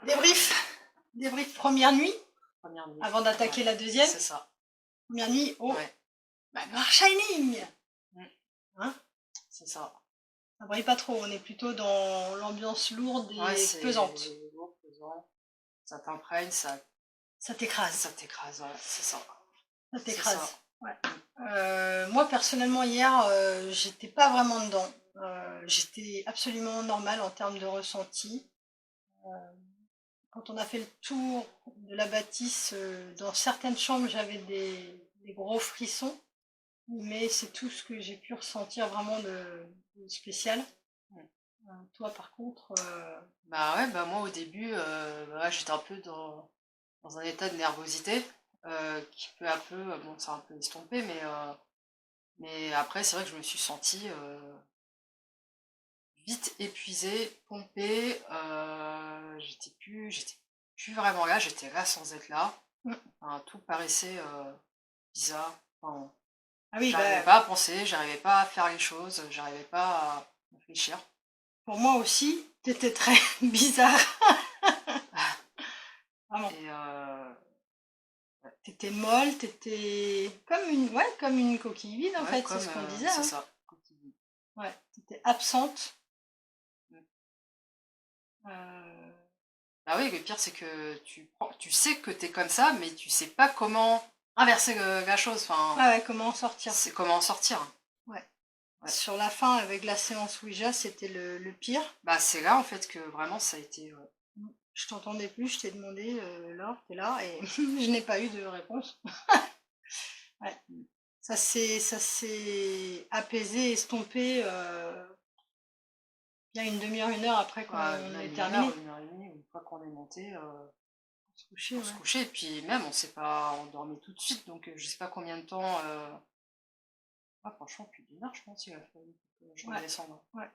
Débrief première nuit, Première nuit. avant d'attaquer la deuxième. C'est ça. Première nuit, oh, Ouais. Noir Shining. Hein? C'est ça. Ça brille pas trop, on est plutôt dans l'ambiance lourde et pesante. Lourd, pesant. Ça t'imprègne, Ça t'écrase. ça t'écrase, ouais, c'est ça. Ça t'écrase. Ouais. Moi personnellement hier, j'étais pas vraiment dedans. J'étais absolument normale en termes de ressenti. Quand on a fait le tour de la bâtisse, dans certaines chambres, j'avais des gros frissons, mais c'est tout ce que j'ai pu ressentir vraiment de spécial. Toi, par contre, Bah ouais, bah moi au début, j'étais un peu dans un état de nervosité, qui peu à peu, bon, ça a un peu estompé, mais après c'est vrai que je me suis sentie, vite épuisée, pompée, j'étais plus vraiment là, j'étais là sans être là. Mmh. Enfin, tout paraissait, bizarre, enfin, ah oui, j'arrivais pas à penser, j'arrivais pas à faire les choses, j'arrivais pas à réfléchir. pour moi aussi, t'étais très bizarre. Vraiment. Et T'étais molle, t'étais comme une coquille vide en ouais, fait, c'est comme, ce qu'on disait. c'est Hein. ça. Ouais, t'étais absente. Mmh. Euh, Bah oui, le pire c'est que tu sais que t'es comme ça, mais tu sais pas comment inverser la chose, enfin, ouais, comment en sortir. c'est comment en sortir. Ouais. Ouais. Sur la fin, avec la séance Ouija, c'était le pire. Bah c'est là en fait que vraiment ça a été, Je t'entendais plus, je t'ai demandé, Laure, t'es là, et je n'ai pas eu de réponse. Ouais. Ça s'est apaisé, estompé, bien une demi-heure, une heure après qu'on même ait 1 terminé. heure, 1 heure et demie, une fois qu'on est monté, Se coucher, pour se coucher, et puis même on s'est pas endormi tout de suite, donc je sais pas combien de temps, franchement plus d'1 heure je pense il a fallu que je Ouais. redescende. Ouais.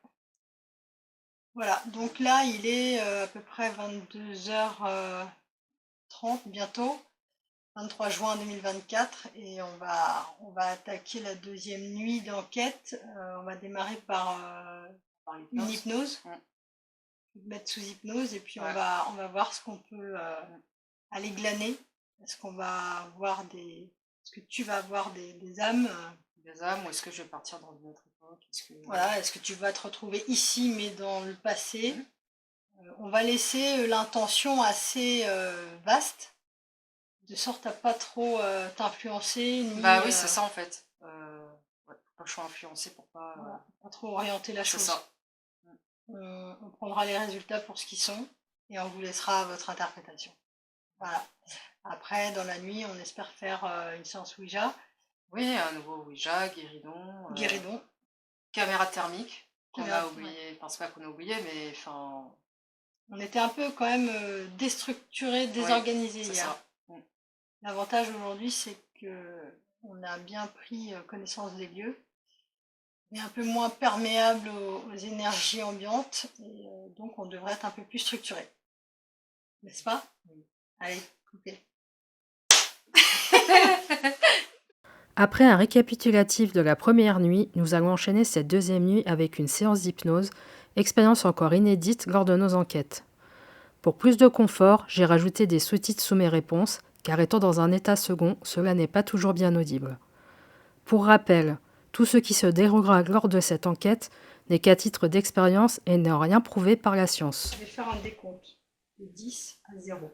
Voilà, donc là, il est à peu près 22h30 bientôt, 23 juin 2024, et on va attaquer la deuxième nuit d'enquête. On va démarrer par Par une l'hypnose. hypnose, Mmh. mettre sous hypnose, et puis Ouais. on va voir ce qu'on peut aller glaner. Est-ce qu'on va voir est-ce que tu vas avoir des âmes? Des âmes, ou est-ce que je vais partir dans une autre époque? Voilà, est-ce que tu vas te retrouver ici, mais dans le passé? Mmh. On va laisser l'intention assez vaste, de sorte à pas trop t'influencer, ni Bah oui, c'est ça en fait. Ouais, faut pas que je sois influencée pour pas, voilà, pas trop orienter la c'est chose. ça. On prendra les résultats pour ce qu'ils sont, et on vous laissera votre interprétation. Voilà. Après, dans la nuit, on espère faire une séance Ouija, Oui, un nouveau Ouija, guéridon, guéridon. caméra thermique qu'on a Ouais. oublié, enfin c'est pas qu'on a oublié, mais enfin, On était un peu quand même déstructuré, oui, désorganisé c'est hier. ça. L'avantage aujourd'hui, c'est que on a bien pris connaissance des lieux, mais un peu moins perméable aux énergies ambiantes, et donc on devrait être un peu plus structuré. N'est-ce pas? Allez, coupez. Après un récapitulatif de la première nuit, nous allons enchaîner cette deuxième nuit avec une séance d'hypnose, expérience encore inédite lors de nos enquêtes. Pour plus de confort, j'ai rajouté des sous-titres sous mes réponses, car étant dans un état second, cela n'est pas toujours bien audible. Pour rappel, tout ce qui se déroulera lors de cette enquête n'est qu'à titre d'expérience et n'est en rien prouvé par la science. Je vais faire un décompte de 10 à 0.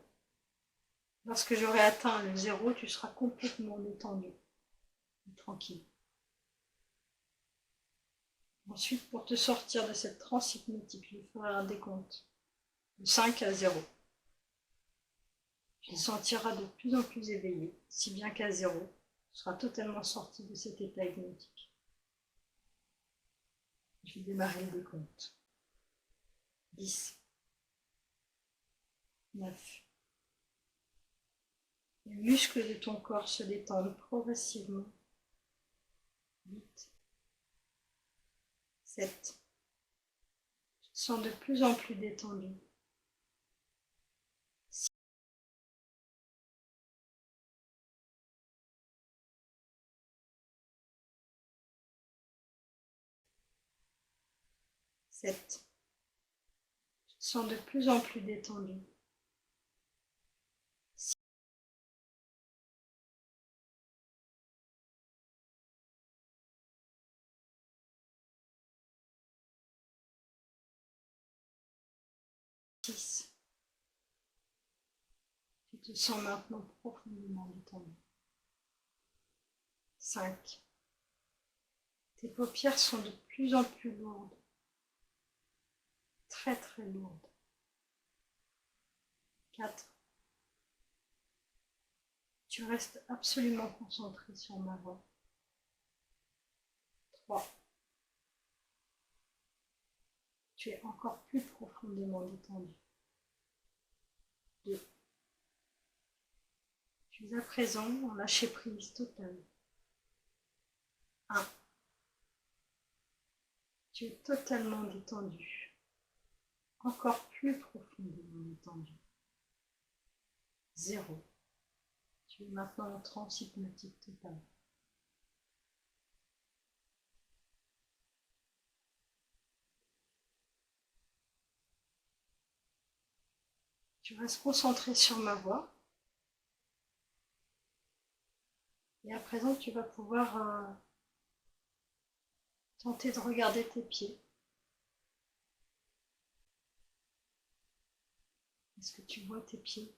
Lorsque j'aurai atteint le 0, tu seras complètement détendu, tranquille. Ensuite, pour te sortir de cette transe hypnotique, je ferai un décompte de 5 à 0. Tu te sentiras de plus en plus éveillé, si bien qu'à 0, tu seras totalement sorti de cet état hypnotique. Je vais démarrer le décompte. 10, 9. Les muscles de ton corps se détendent progressivement. 8, 7. Tu te sens de plus en plus détendu. 7. Tu te sens de plus en plus détendu. 6. Tu te sens maintenant profondément détendu. 5. Tes paupières sont de plus en plus lourdes. Très très lourdes. 4. Tu restes absolument concentré sur ma voix. 3. Tu es encore plus profondément détendu. 2. Tu es à présent en lâcher prise totale. 1. Tu es totalement détendu. Encore plus profondément détendu. 0. Tu es maintenant en transe hypnotique totale. Tu restes concentré sur ma voix. Et à présent, tu vas pouvoir tenter de regarder tes pieds. Est-ce que tu vois tes pieds?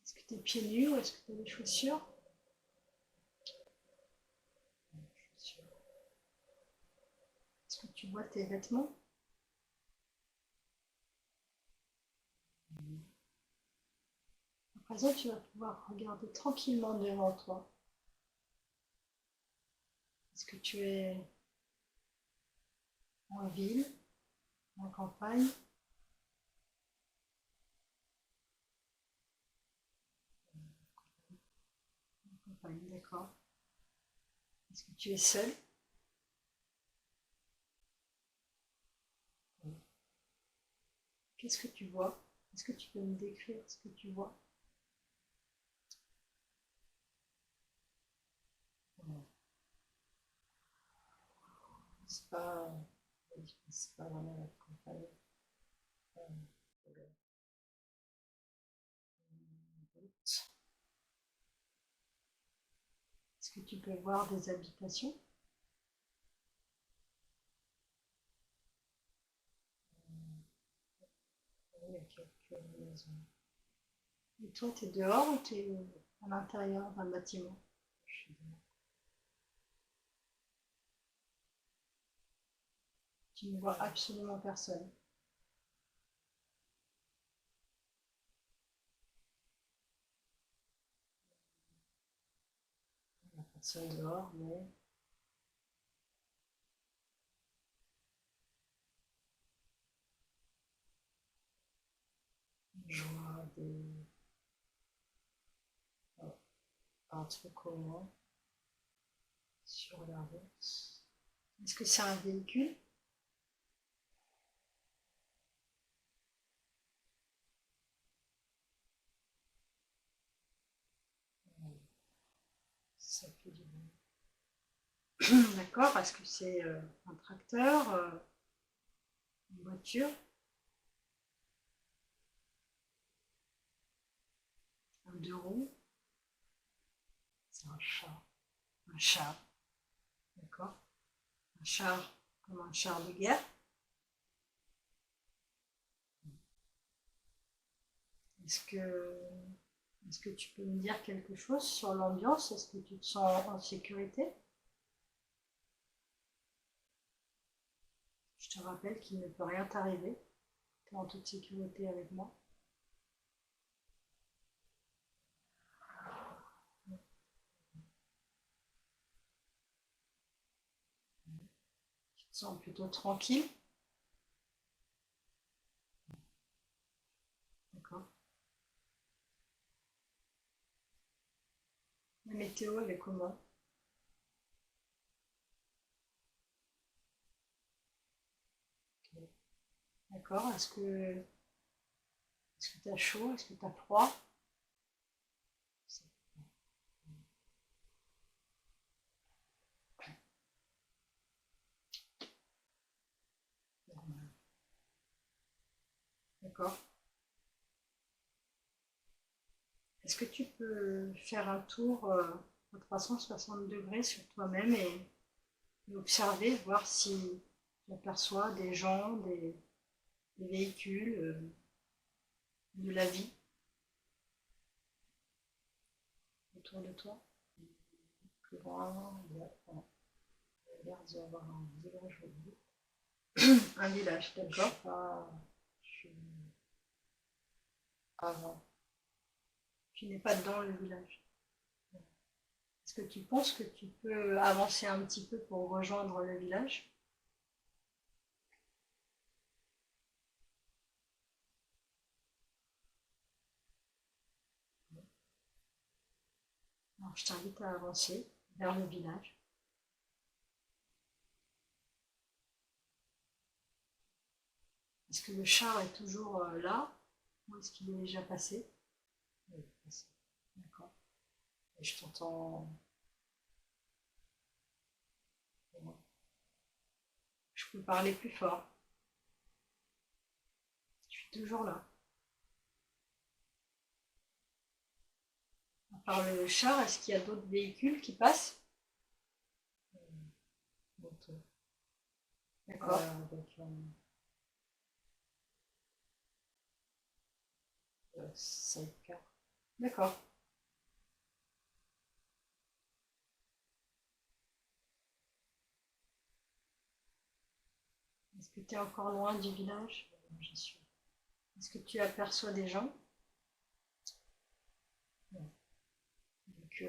Est-ce que tu es pieds nus ou est-ce que tu as des chaussures? Est-ce que tu vois tes vêtements? À présent, tu vas pouvoir regarder tranquillement devant toi. Est-ce que tu es en ville, en campagne? En campagne, d'accord. Est-ce que tu es seul? Qu'est-ce que tu vois? Est-ce que tu peux me décrire ce que tu vois? C'est pas vraiment la campagne. Est-ce que tu peux voir des habitations? Il y a quelques maisons. Et toi, tu es dehors ou tu es à l'intérieur d'un bâtiment? Je suis dehors. Tu ne vois absolument personne. Il n'y a personne dehors, mais je vois un truc au moins sur la route. Est-ce que c'est un véhicule? Ça fait du bruit. D'accord, est-ce que c'est un tracteur, une voiture, un deux roues? C'est un chat. Un char, d'accord? Un char comme un char de guerre. Est-ce que tu peux me dire quelque chose sur l'ambiance? Est-ce que tu te sens en sécurité? Je te rappelle qu'il ne peut rien t'arriver. Tu es en toute sécurité avec moi. Tu te sens plutôt tranquille. D'accord. La météo, elle est comment? Ok. D'accord. Est-ce que tu as chaud? Est-ce que tu as froid? D'accord. Est-ce que tu peux faire un tour à 360 degrés sur toi-même et observer, voir si Tu aperçois des gens, des véhicules, de la vie autour de toi. Plus loin, il y a l'air d'y avoir un village au bout. Un village, d'accord. Tu n'es pas dans le village. Est-ce que tu penses que tu peux avancer un petit peu pour rejoindre le village? Alors, je t'invite à avancer vers le village. Est-ce que le char est toujours là ou est-ce qu'il est déjà passé? Oui, passé. D'accord. Et je t'entends. Je peux parler plus fort. Je suis toujours là. À part le char, est-ce qu'il y a d'autres véhicules qui passent? D'accord. D'accord. Est-ce que tu es encore loin du village? J'y suis. Est-ce que tu aperçois des gens? Non. Donc,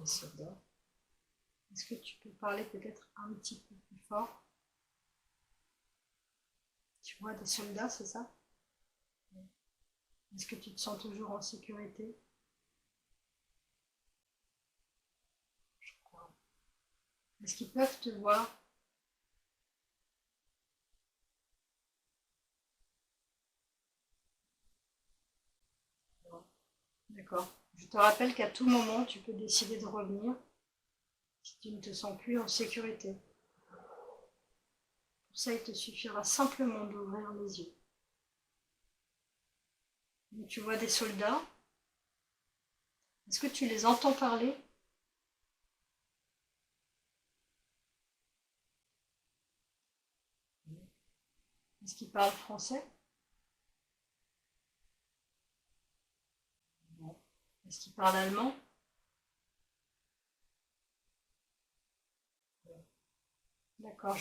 des soldats. Est-ce que tu peux parler peut-être un petit peu plus fort? Tu vois des soldats, c'est ça? Est-ce que tu te sens toujours en sécurité? Je crois. Est-ce qu'ils peuvent te voir? D'accord. Je te rappelle qu'à tout moment, tu peux décider de revenir si tu ne te sens plus en sécurité. Pour ça, il te suffira simplement d'ouvrir les yeux. Donc, tu vois des soldats. Est-ce que tu les entends parler? Est-ce qu'ils parlent français? Non. Est-ce qu'ils parlent allemand? D'accord.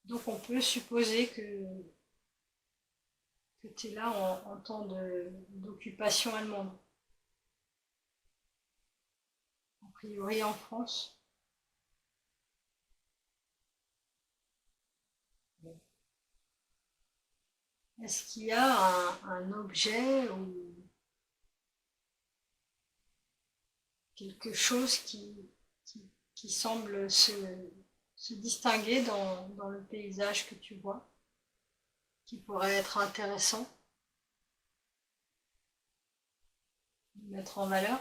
Donc on peut supposer que tu es là en temps d'occupation allemande. A priori en France. Est-ce qu'il y a un objet ou quelque chose qui semble se distinguer dans le paysage que tu vois, qui pourrait être intéressant de mettre en valeur?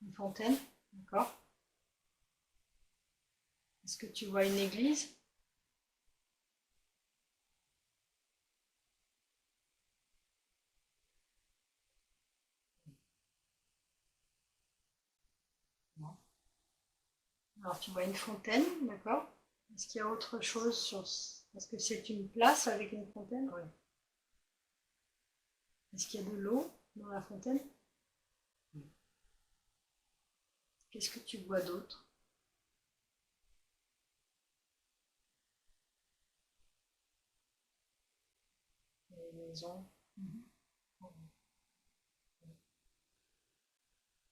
Une fontaine, d'accord. Est-ce que tu vois une église? Non. Alors tu vois une fontaine, d'accord. Est-ce qu'il y a autre chose sur... Est-ce que c'est une place avec une fontaine? Oui. Est-ce qu'il y a de l'eau dans la fontaine? Oui. Qu'est-ce que tu vois d'autre? Des maisons.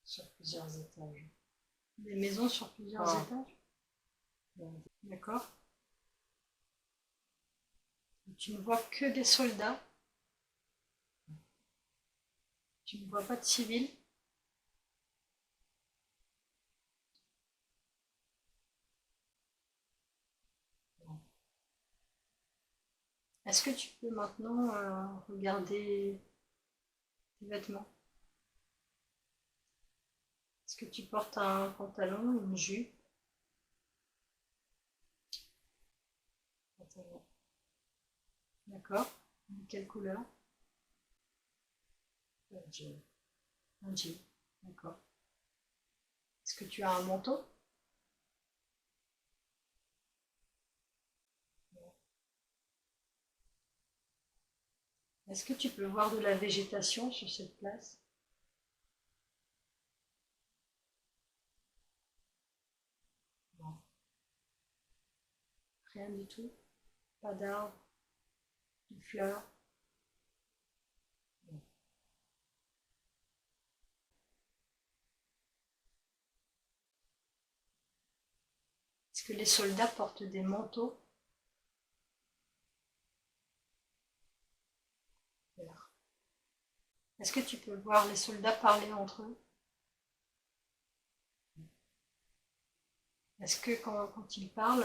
Sur plusieurs étages. Des maisons sur plusieurs étages? D'accord. Tu ne vois que des soldats. Tu ne vois pas de civils. Est-ce que tu peux maintenant regarder tes vêtements? Est-ce que tu portes un pantalon, une jupe? Pantalon. D'accord. De quelle couleur? Un jean. Un jean, d'accord. Est-ce que tu as un manteau? Est-ce que tu peux voir de la végétation sur cette place? Non. Rien du tout? Pas d'arbres, de fleurs? Non. Est-ce que les soldats portent des manteaux? Est-ce que tu peux voir les soldats parler entre eux? Est-ce que quand ils parlent,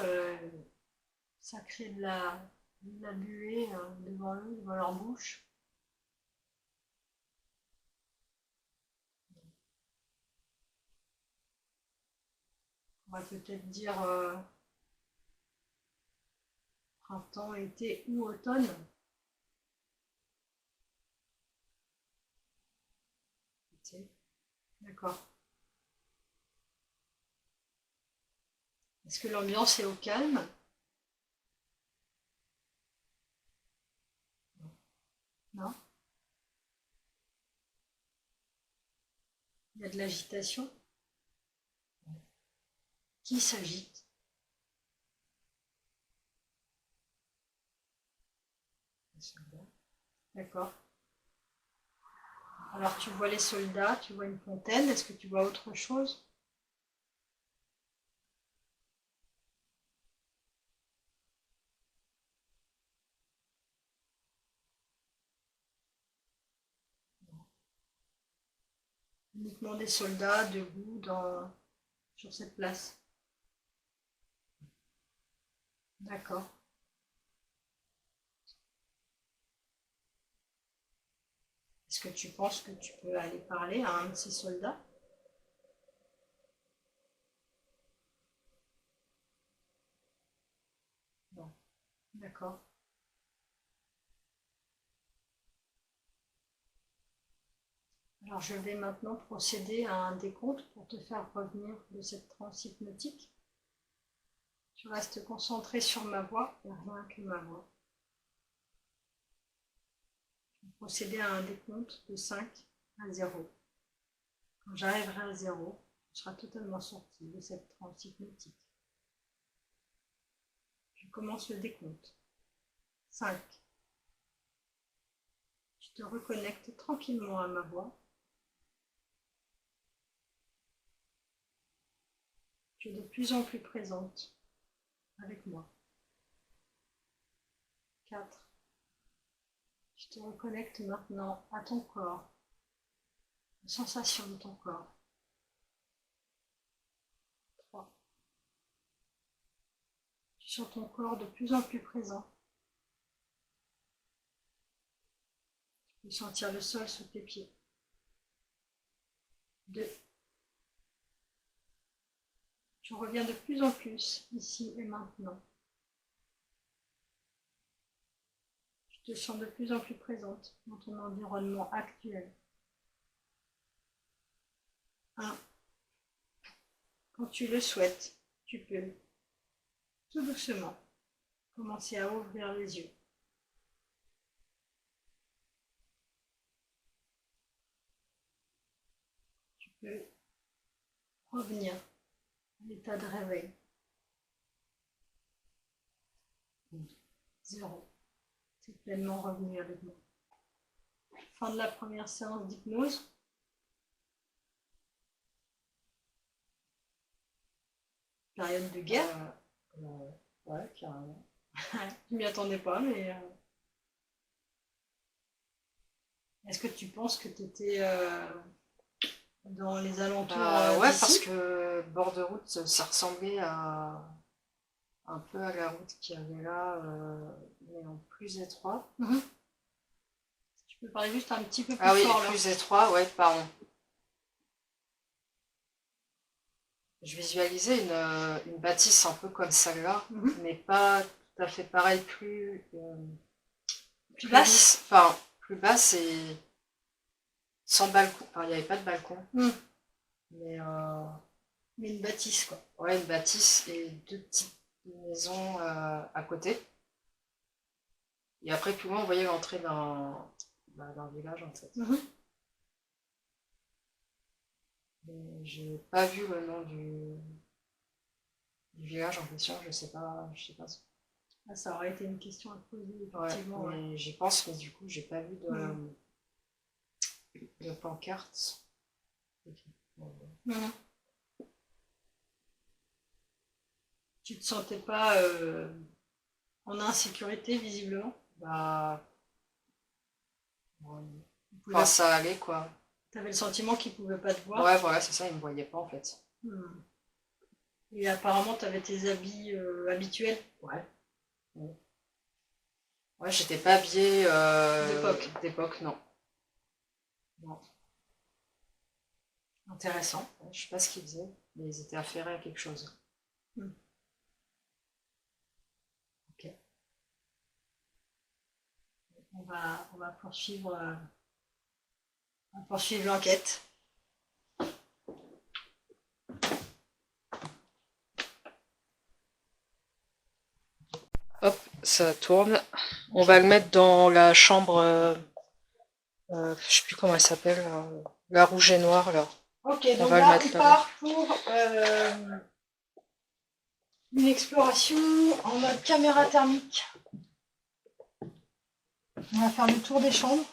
ça crée de la buée devant eux, devant leur bouche? On va peut-être dire printemps, été ou automne. D'accord. Est-ce que l'ambiance est au calme? Non? Il y a de l'agitation? Qui s'agite? D'accord. Alors tu vois les soldats, tu vois une fontaine, est-ce que tu vois autre chose? Uniquement des soldats debout sur cette place. D'accord. Est-ce que tu penses que tu peux aller parler à un de ces soldats? Non. D'accord. Alors je vais maintenant procéder à un décompte pour te faire revenir de cette transe hypnotique. Tu restes concentré sur ma voix et rien que ma voix. Je vais procéder à un décompte de 5 à 0. Quand j'arriverai à 0, tu seras totalement sorti de cette transe hypnotique. Je commence le décompte. 5. Tu te reconnectes tranquillement à ma voix. Tu es de plus en plus présente avec moi. 4. Tu te reconnectes maintenant à ton corps, aux sensations de ton corps. 3. Tu sens ton corps de plus en plus présent. Tu peux sentir le sol sous tes pieds. 2. Tu reviens de plus en plus ici et maintenant. Tu te sens de plus en plus présente dans ton environnement actuel. 1. Quand tu le souhaites, tu peux tout doucement commencer à ouvrir les yeux. Tu peux revenir à l'état de réveil. 0. C'est pleinement revenu avec moi. Fin de la première séance d'hypnose. Période de guerre. Ouais, carrément. Je m'y attendais pas, mais est-ce que tu penses que tu étais dans les alentours Ouais, d'ici? parce que bord de route, ça ressemblait un peu à la route qu'il y avait là, mais en plus étroit. Tu peux parler juste un petit peu plus Ah oui, fort là. plus étroit, ouais, pardon. Je visualisais une bâtisse un peu comme celle-là, mais pas tout à fait pareil, plus Plus basse. enfin, plus basse et sans balcon. Enfin, il n'y avait pas de balcon. Hmm. Mais une bâtisse, quoi. ouais, une bâtisse et 2 petites maisons à côté. Et après, plus loin, on voyait l'entrée d'un village, en fait. Mais j'ai pas vu le nom du village en question, je sais pas. Ah, ça aurait été une question à poser, Ouais, effectivement. Ouais. mais j'y pense, mais du coup, j'ai pas vu de pancarte. Tu te sentais pas en insécurité, visiblement? Bah, Enfin, enfin, ça allait, quoi. T'avais le sentiment qu'ils pouvaient pas te voir? Ouais, voilà, c'est ça, ils me voyaient pas, en fait. Et apparemment, t'avais tes habits habituels? Ouais. Ouais, j'étais pas habillée d'époque, non. Non. Intéressant. Ouais, je sais pas ce qu'ils faisaient, mais ils étaient affairés à quelque chose. Ok. On va poursuivre l'enquête. Hop, ça tourne. On va le mettre dans la chambre, je sais plus comment elle s'appelle, la rouge et noire, là. Ok, On donc va le là, mettre on là. part pour une exploration en mode caméra thermique. On va faire le tour des chambres.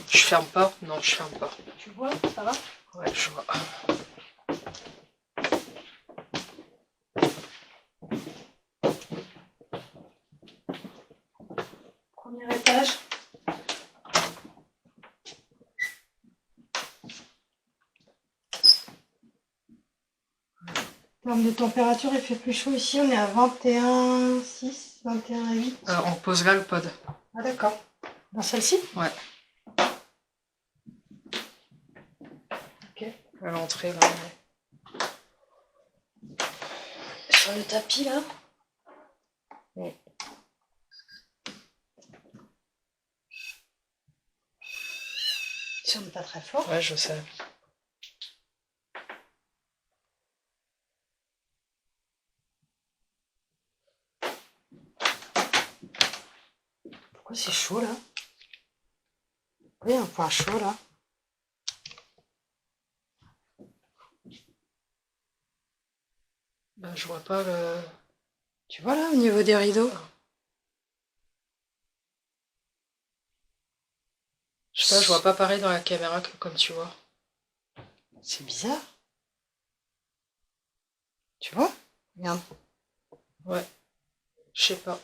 Je ferme pas? Non, je ferme pas. Tu vois, ça va? Ouais, je vois. Premier étage. En termes de température, il fait plus chaud ici. On est à 21,6, 21,8. On pose là le pod. Ah d'accord. Dans celle-ci? Ouais. Ok. À l'entrée, là. Sur le tapis, là. Ouais. Si on n'est pas très fort. Ouais, je sais. Pourquoi c'est chaud, là? Oui, un point chaud, là. Ben, je vois pas le... Tu vois, là, au niveau des rideaux? Je sais pas, je vois pas pareil dans la caméra que comme tu vois. C'est bizarre. Tu vois? Regarde. Ouais. Je sais pas.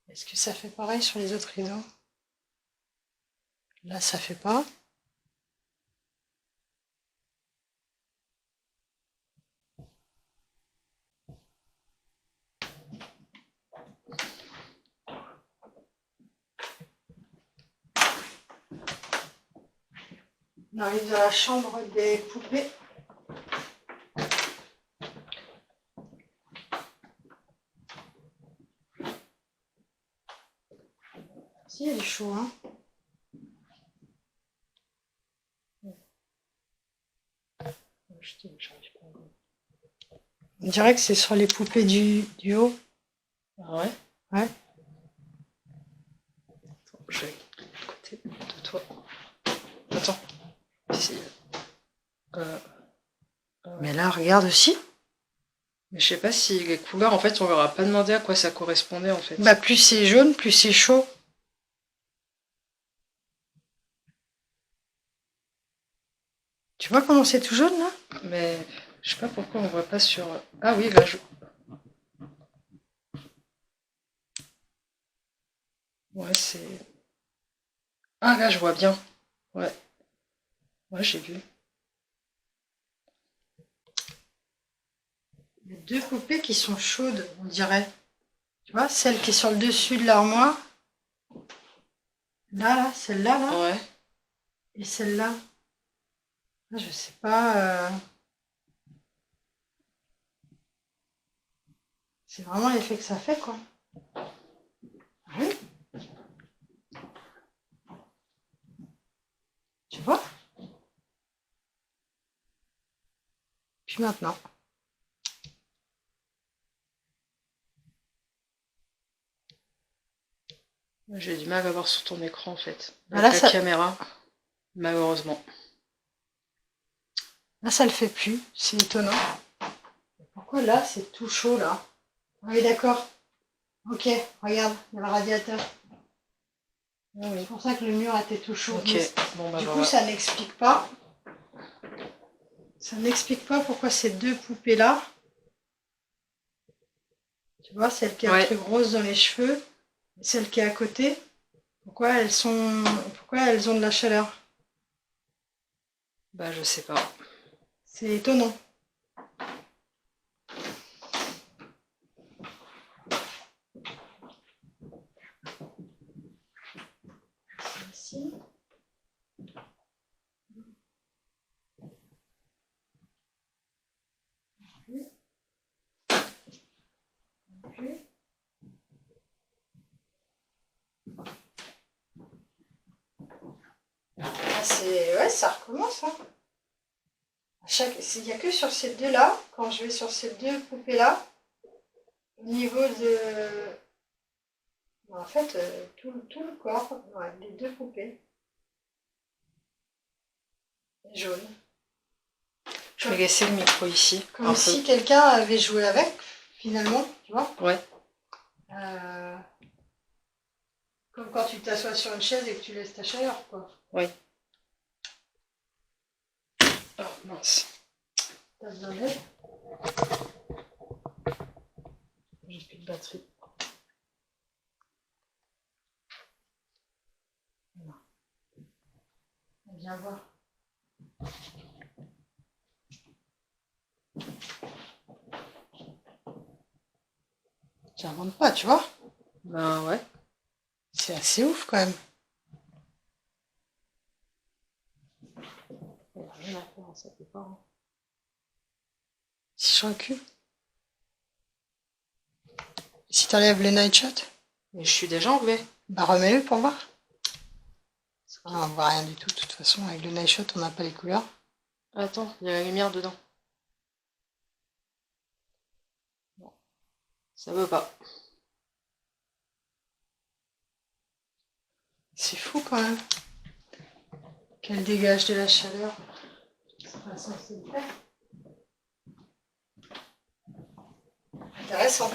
Est-ce que ça fait pareil sur les autres rideaux? Là, ça fait pas. On arrive dans la chambre des poupées. Si, il est chaud, hein. J'arrive pas à voir. On dirait que c'est sur les poupées du haut. Ah ouais? Ouais. Attends, je vais à côté de toi. Attends. Ici. Mais là, regarde aussi. Mais je sais pas si les couleurs, en fait, on leur a pas demandé à quoi ça correspondait, en fait. Bah, plus c'est jaune, plus c'est chaud. Tu vois comment c'est tout jaune, là? Mais je sais pas pourquoi on voit pas sur... Ah oui, là, je... Ouais, c'est... Ah, là, je vois bien. Ouais. Ouais, j'ai vu. Il y a deux poupées qui sont chaudes, on dirait. Tu vois, celle qui est sur le dessus de l'armoire. Là, celle-là, là. Ouais. Et celle-là. Je sais pas. C'est vraiment l'effet que ça fait, quoi. Oui. Tu vois? Puis maintenant. J'ai du mal à voir sur ton écran en fait. Là, Avec la caméra, malheureusement. Là, ça le fait plus. C'est étonnant. Pourquoi là, c'est tout chaud, là? Ah oui, d'accord. Ok, regarde, il y a le radiateur. Ah oui. C'est pour ça que le mur était tout chaud. Ok, bon bah Du voilà. coup, ça n'explique pas. Ça n'explique pas pourquoi ces deux poupées-là, tu vois, celle qui a un truc rose dans les cheveux, et celle qui est à côté, pourquoi elles ont de la chaleur? Bah je sais pas. C'est étonnant. Ici. Ouais, ça recommence. Hein. Il n'y a que sur ces deux-là, quand je vais sur ces deux poupées-là, au niveau de... En fait, tout le corps, ouais, les deux poupées. Jaune. Je vais laisser le micro ici. Comme si quelqu'un avait joué avec, finalement, tu vois. Ouais. Comme quand tu t'assois sur une chaise et que tu laisses ta chaleur, quoi. Oui. Oh mince. T'as besoin d'aide? J'ai plus de batterie. Viens voir. J'invente pas, tu vois. Ben ouais. C'est assez ouf quand même. Il n'y a rien à faire, ça peut pas. Hein. Si je recule. Si t'enlèves les night shots. Mais je suis déjà enlevé. Bah remets-le pour voir. On voit rien du tout, de toute façon. Avec le night shot, on n'a pas les couleurs. Attends, il y a la lumière dedans. Bon. Ça veut pas. C'est fou quand même. Qu'elle dégage de la chaleur. C'est pas censé le faire. Intéressant.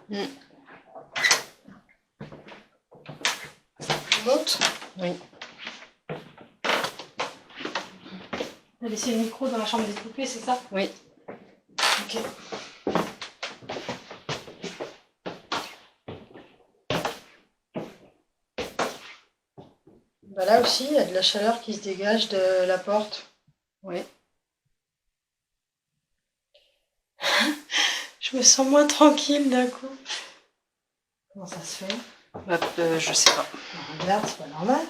Je monte. Oui. T'as laissé le micro dans la chambre des poupées, c'est ça? Oui. Ok. Bah là aussi, il y a de la chaleur qui se dégage de la porte. Oui. Je me sens moins tranquille d'un coup. Comment ça se fait? Bah, je sais pas. Regarde, c'est pas normal.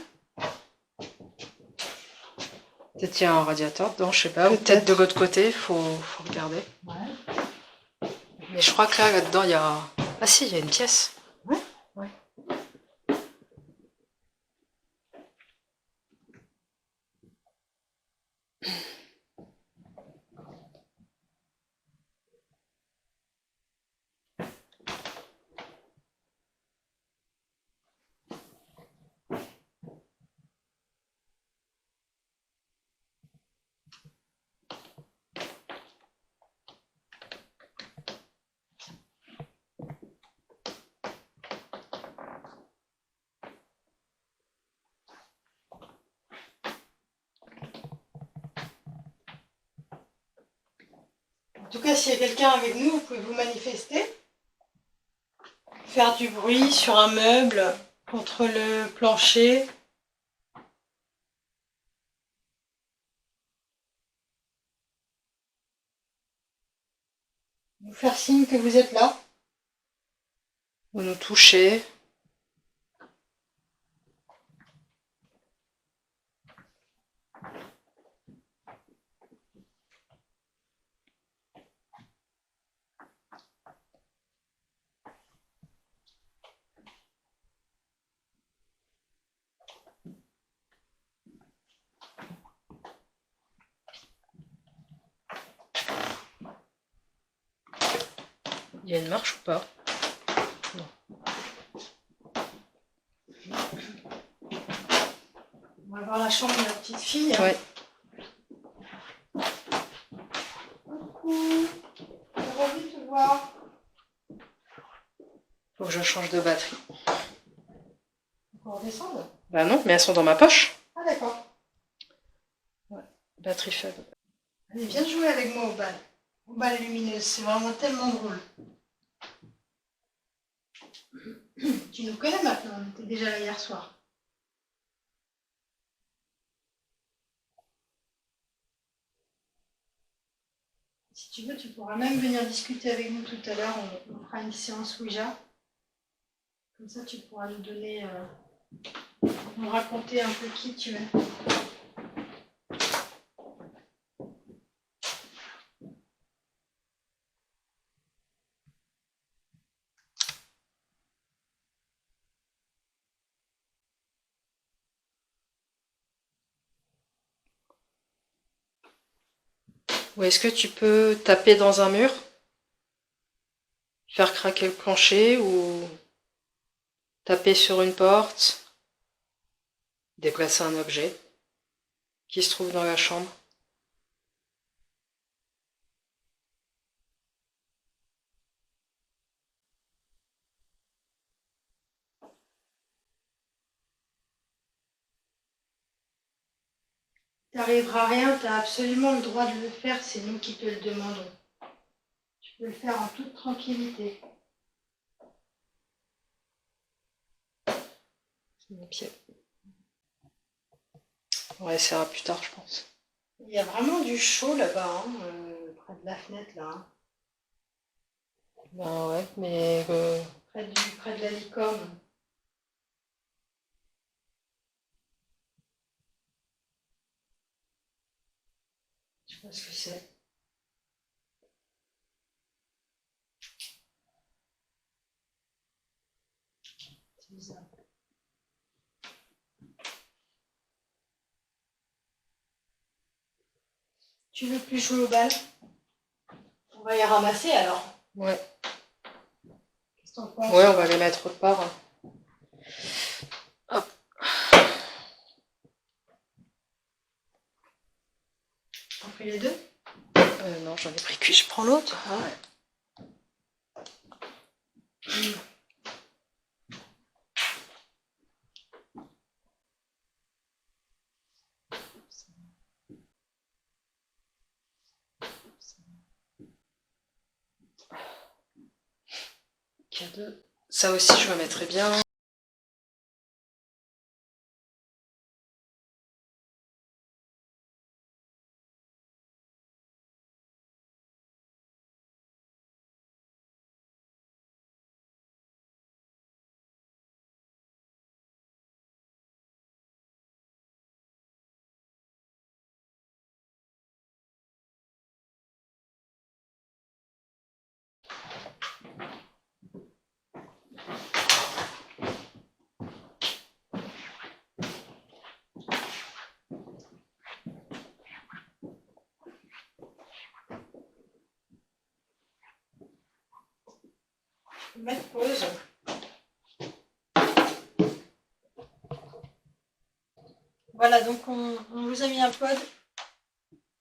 Peut-être qu'il y a un radiateur dedans, je sais pas. Ou peut-être de l'autre côté, faut regarder. Ouais. Mais je crois que là-dedans, il y a... Ah si, il y a une pièce. Ouais. Ouais. En tout cas, s'il y a quelqu'un avec nous, vous pouvez vous manifester. Faire du bruit sur un meuble, contre le plancher. Vous faire signe que vous êtes là. Ou nous toucher. Il y a une marche ou pas? Non. On va voir la chambre de la petite fille. Ouais. Coucou. J'ai envie de te voir. Faut que je change de batterie. On va redescendre? Bah non, mais elles sont dans ma poche. Ah d'accord. Ouais. Batterie faible. Allez, viens jouer avec moi aux balles lumineuses. C'est vraiment tellement drôle. Tu nous connais maintenant, on était déjà là hier soir. Si tu veux, tu pourras même venir discuter avec nous tout à l'heure. On fera une séance Ouija. Comme ça, tu pourras nous donner, nous raconter un peu qui tu es. Ou est-ce que tu peux taper dans un mur? Faire craquer le plancher ou taper sur une porte? Déplacer un objet qui se trouve dans la chambre? Tu n'arriveras à rien, tu as absolument le droit de le faire, c'est nous qui te le demandons. Tu peux le faire en toute tranquillité. C'est mon pied. On essaiera plus tard, je pense. Il y a vraiment du chaud là-bas, hein, près de la fenêtre là. Hein. Ben ouais, mais Près de la licorne. Je sais pas ce que c'est. C'est bizarre. Tu veux plus jouer aux balles? On va les ramasser alors. ouais. Qu'est-ce que t'en penses? Ouais, on va les mettre autre part. Hop. T'en pris les deux? Non, j'en ai pris qu'une, je prends l'autre. Ah ouais. Cadeau. Ça aussi, je me mettrais bien. Mettre pause. Voilà, donc on vous a mis un pod,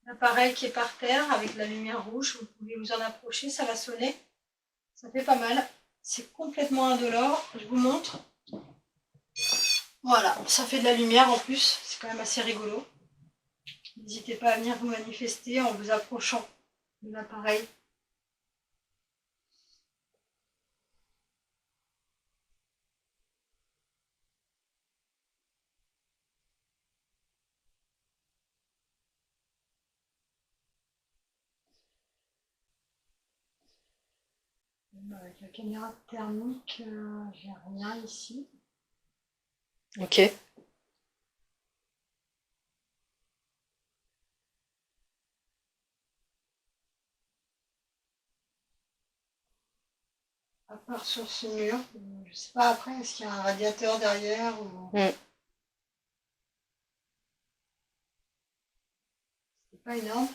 l'appareil qui est par terre avec la lumière rouge. Vous pouvez vous en approcher, ça va sonner. Ça fait pas mal. C'est complètement indolore. Je vous montre. Voilà, ça fait de la lumière en plus. C'est quand même assez rigolo. N'hésitez pas à venir vous manifester en vous approchant de l'appareil. Avec la caméra thermique, j'ai rien ici. Ok. À part sur ce mur. Je sais pas après, est-ce qu'il y a un radiateur derrière ou... C'est pas énorme.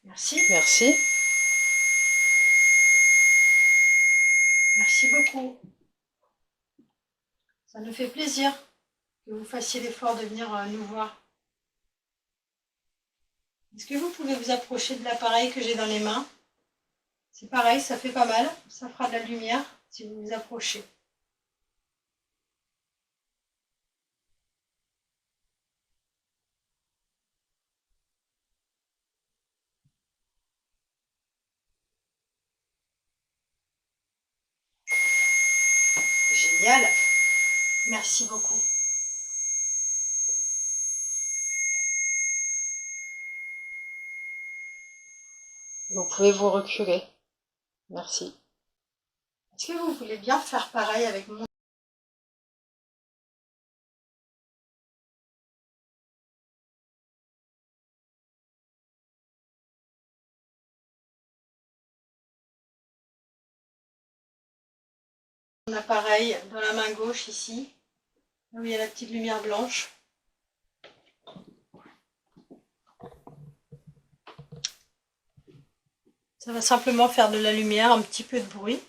Merci. Merci. Merci beaucoup. Ça nous fait plaisir que vous fassiez l'effort de venir nous voir. Est-ce que vous pouvez vous approcher de l'appareil que j'ai dans les mains? C'est pareil, ça fait pas mal. Ça fera de la lumière si vous vous approchez. Génial. Merci beaucoup. Vous pouvez vous reculer. Merci. Est-ce que vous voulez bien faire pareil avec mon appareil dans la main gauche ici, là où il y a la petite lumière blanche? Ça va simplement faire de la lumière, un petit peu de bruit.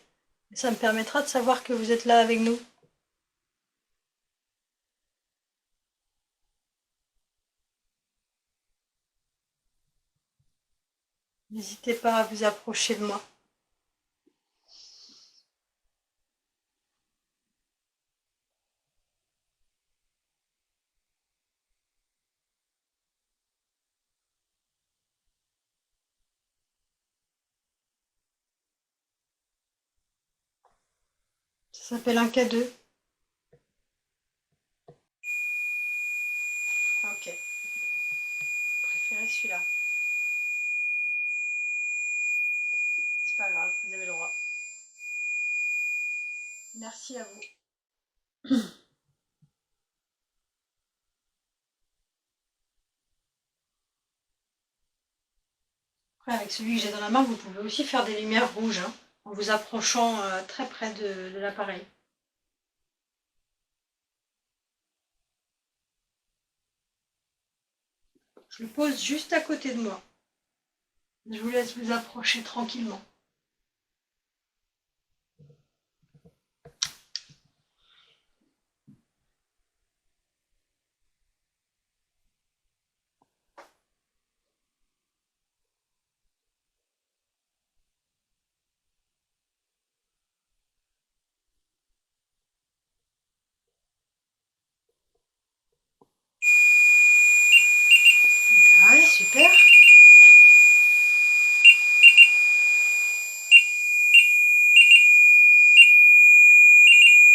Et ça me permettra de savoir que vous êtes là avec nous. N'hésitez pas à vous approcher de moi. Ça s'appelle un K2. Ok. Vous préférez celui-là? C'est pas grave, vous avez le droit. Merci à vous. Après, avec celui que j'ai dans la main, vous pouvez aussi faire des lumières rouges, hein, en vous approchant très près de l'appareil. Je le pose juste à côté de moi. Je vous laisse vous approcher tranquillement. Ouais, super.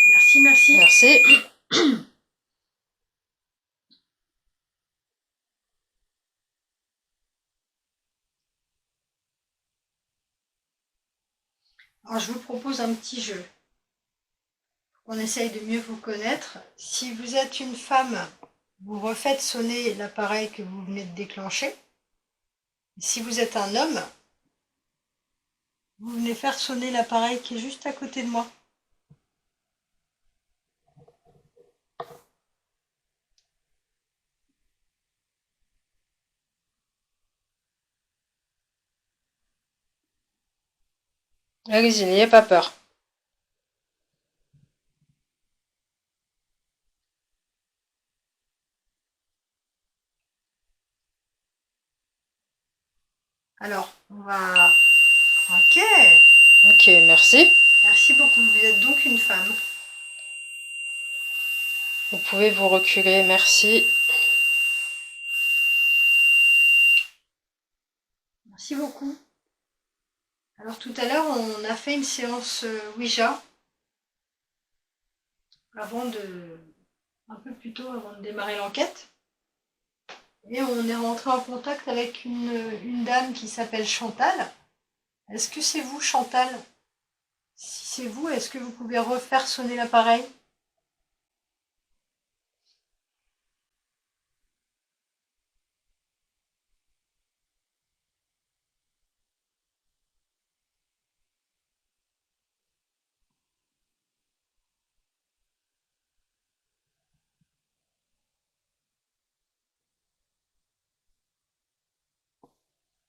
Merci, merci. Merci. Alors, je vous propose un petit jeu. On essaye de mieux vous connaître. Si vous êtes une femme, vous refaites sonner l'appareil que vous venez de déclencher. Si vous êtes un homme, vous venez faire sonner l'appareil qui est juste à côté de moi. Allez-y, n'ayez pas peur. Alors, on va... Ok. Ok, merci. Merci beaucoup. Vous êtes donc une femme. Vous pouvez vous reculer, merci. Merci beaucoup. Alors tout à l'heure, on a fait une séance Ouija un peu plus tôt avant de démarrer l'enquête. Et on est rentré en contact avec une dame qui s'appelle Chantal. Est-ce que c'est vous, Chantal? Si c'est vous, est-ce que vous pouvez refaire sonner l'appareil?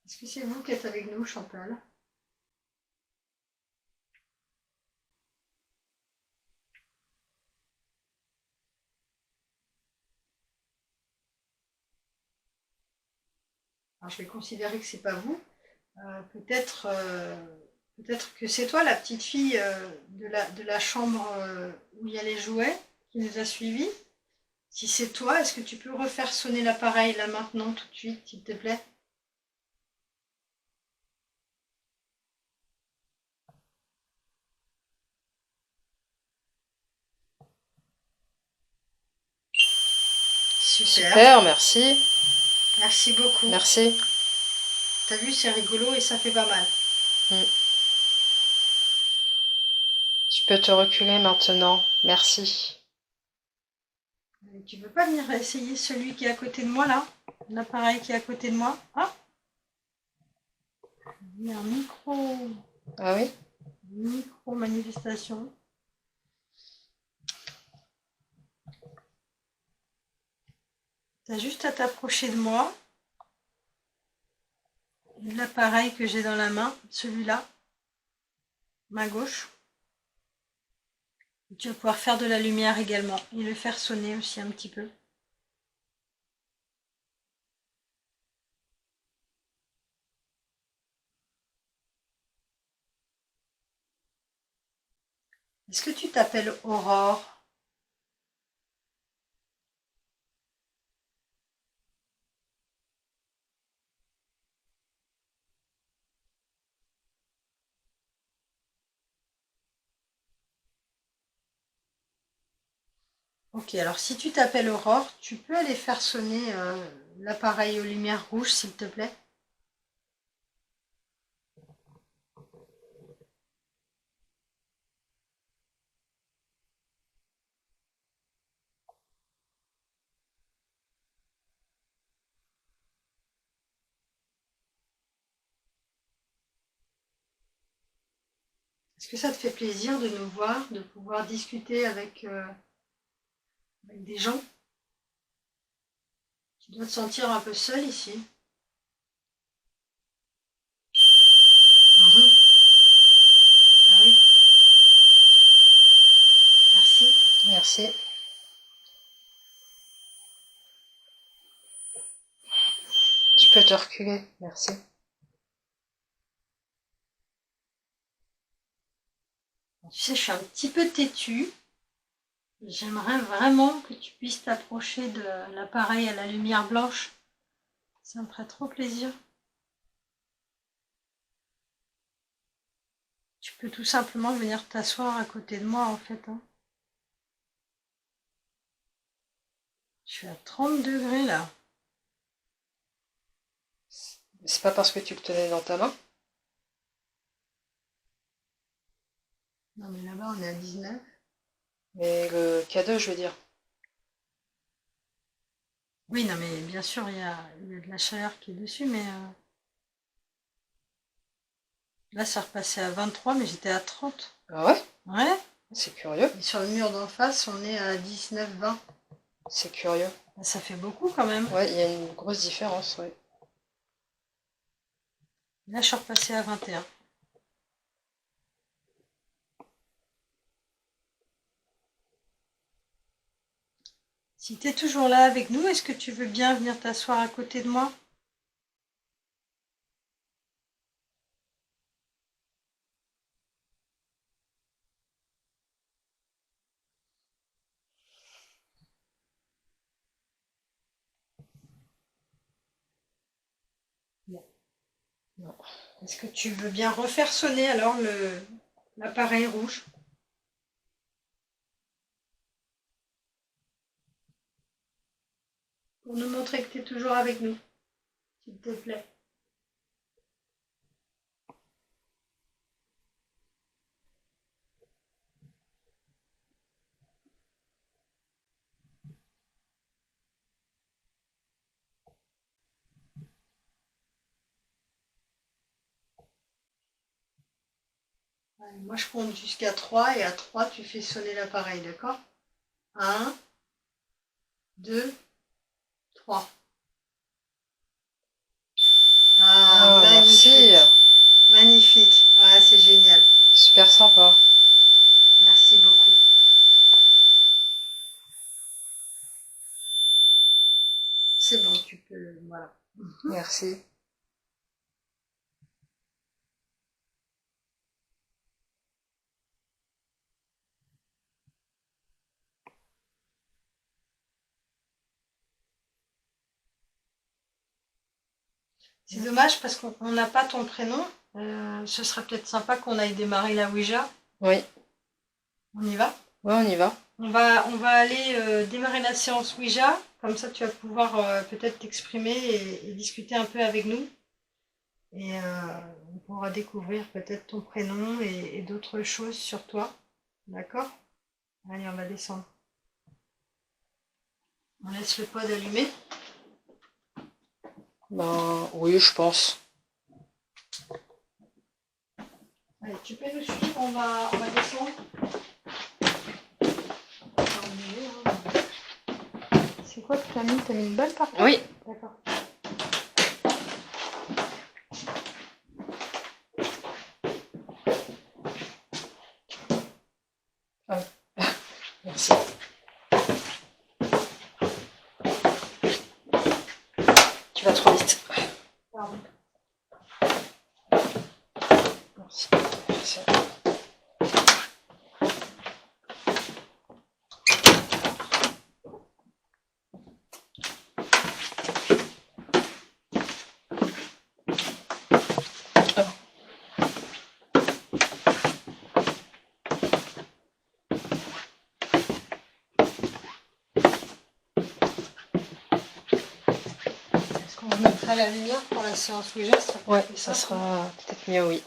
Est-ce que c'est vous qui êtes avec nous, Chantal? Alors, je vais considérer que c'est pas vous. Peut-être que c'est toi, la petite fille de la chambre où il y a les jouets, qui nous a suivis. Si c'est toi, est-ce que tu peux refaire sonner l'appareil là maintenant, tout de suite, s'il te plaît? Super. Super, merci. Merci beaucoup. Merci. T'as vu, c'est rigolo et ça fait pas mal. Tu peux te reculer maintenant. Merci. Tu veux pas venir essayer celui qui est à côté de moi là? L'appareil qui est à côté de moi? Ah! Il y a un micro. Ah oui? Micro manifestation. T'as juste à t'approcher de moi. L'appareil que j'ai dans la main, celui-là, main gauche. Tu vas pouvoir faire de la lumière également et le faire sonner aussi un petit peu. Est-ce que tu t'appelles Aurore? Ok, alors si tu t'appelles Aurore, tu peux aller faire sonner l'appareil aux lumières rouges, s'il te plaît? Est-ce que ça te fait plaisir de nous voir, de pouvoir discuter avec des gens? Tu dois te sentir un peu seul ici. Mhm. Ah oui. Merci. Merci. Tu peux te reculer. Merci. Tu sais, je suis un petit peu têtue. J'aimerais vraiment que tu puisses t'approcher de l'appareil à la lumière blanche. Ça me ferait trop plaisir. Tu peux tout simplement venir t'asseoir à côté de moi en fait. Hein. Je suis à 30 degrés là. C'est pas parce que tu le tenais dans ta main? Non mais là-bas on est à 19. Mais le cadeau, je veux dire. Oui, non mais bien sûr il y a de la chaleur qui est dessus, mais là ça repassait à 23, mais j'étais à 30. Ah ouais? Ouais. C'est curieux. Et sur le mur d'en face, on est à 19-20. C'est curieux. Ça fait beaucoup quand même. Ouais, il y a une grosse différence, ouais. Là je suis repassée à 21. Si tu es toujours là avec nous, est-ce que tu veux bien venir t'asseoir à côté de moi? Non. Non. Est-ce que tu veux bien refaire sonner alors l'appareil rouge? Pour nous montrer que tu es toujours avec nous, s'il te plaît. Allez, moi je compte jusqu'à 3 et à 3 tu fais sonner l'appareil, d'accord? 1, 2, 3. Ah, Oh, Merci. Magnifique. Ah, c'est génial. Super sympa. Merci beaucoup. C'est bon, tu peux. Voilà. Merci. C'est dommage parce qu'on n'a pas ton prénom. Ce serait peut-être sympa qu'on aille démarrer la Ouija. Oui. On y va? Ouais, on y va. On va aller démarrer la séance Ouija. Comme ça, tu vas pouvoir peut-être t'exprimer et discuter un peu avec nous. Et on pourra découvrir peut-être ton prénom et d'autres choses sur toi. D'accord? Allez, on va descendre. On laisse le pod allumé. Ben oui, je pense. Allez, tu peux nous suivre, on va descendre. C'est quoi que tu as mis? Tu as mis une balle par terre? Oui. D'accord. Merci. Tu vas trop vite. Pardon. Merci. Merci. Est-ce qu'on remettra la lumière pour la séance Ouija? Ouais, ça sera peut-être mieux, oui.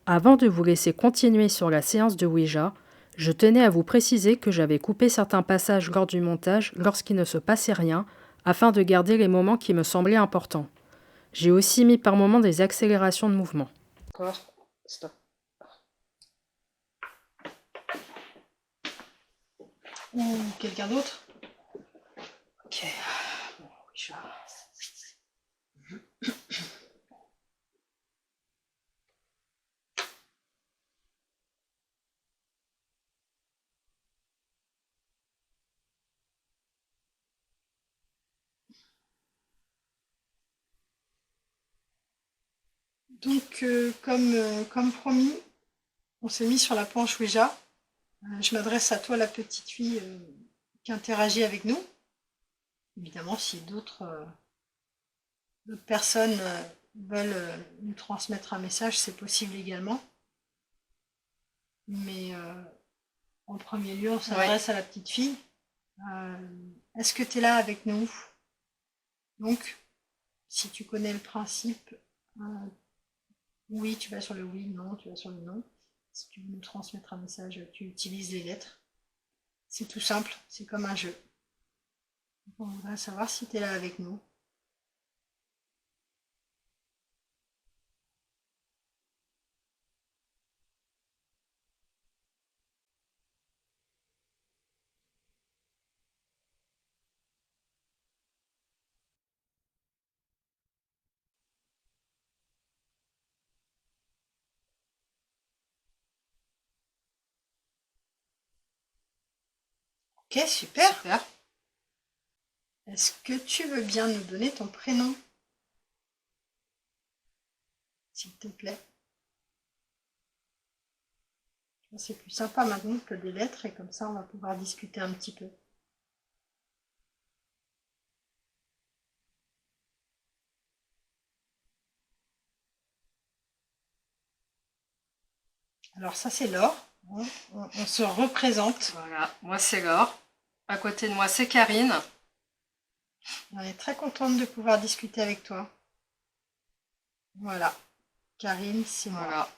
Avant de vous laisser continuer sur la séance de Ouija, je tenais à vous préciser que j'avais coupé certains passages lors du montage lorsqu'il ne se passait rien, afin de garder les moments qui me semblaient importants. J'ai aussi mis par moments des accélérations de mouvement. D'accord. Stop. Ou quelqu'un d'autre? Ok. Bon, Ouija. Donc, comme promis, on s'est mis sur la planche Ouija. Je m'adresse à toi, la petite fille qui interagit avec nous. Évidemment, si d'autres personnes veulent nous transmettre un message, c'est possible également. Mais en premier lieu, on s'adresse à la petite fille. Est-ce que tu es là avec nous? Donc, si tu connais le principe, oui, tu vas sur le oui, non, tu vas sur le non. Si tu veux nous transmettre un message, tu utilises les lettres. C'est tout simple, c'est comme un jeu. On voudrait savoir si tu es là avec nous. Ok, super. Super. Est-ce que tu veux bien nous donner ton prénom, s'il te plaît? C'est plus sympa maintenant que des lettres et comme ça on va pouvoir discuter un petit peu. Alors ça c'est Laure, on se représente. Voilà, moi c'est Laure. À côté de moi c'est Karine. On est très contente de pouvoir discuter avec toi. Voilà, Karine, c'est moi. Voilà.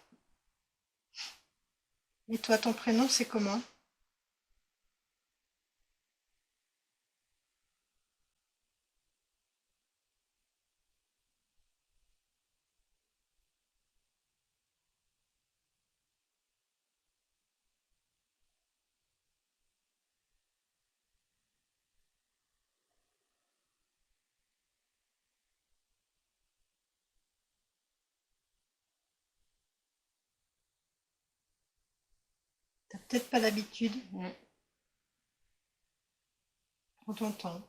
Et toi, ton prénom c'est comment? peut-être pas l'habitude. Mm. Prends ton temps.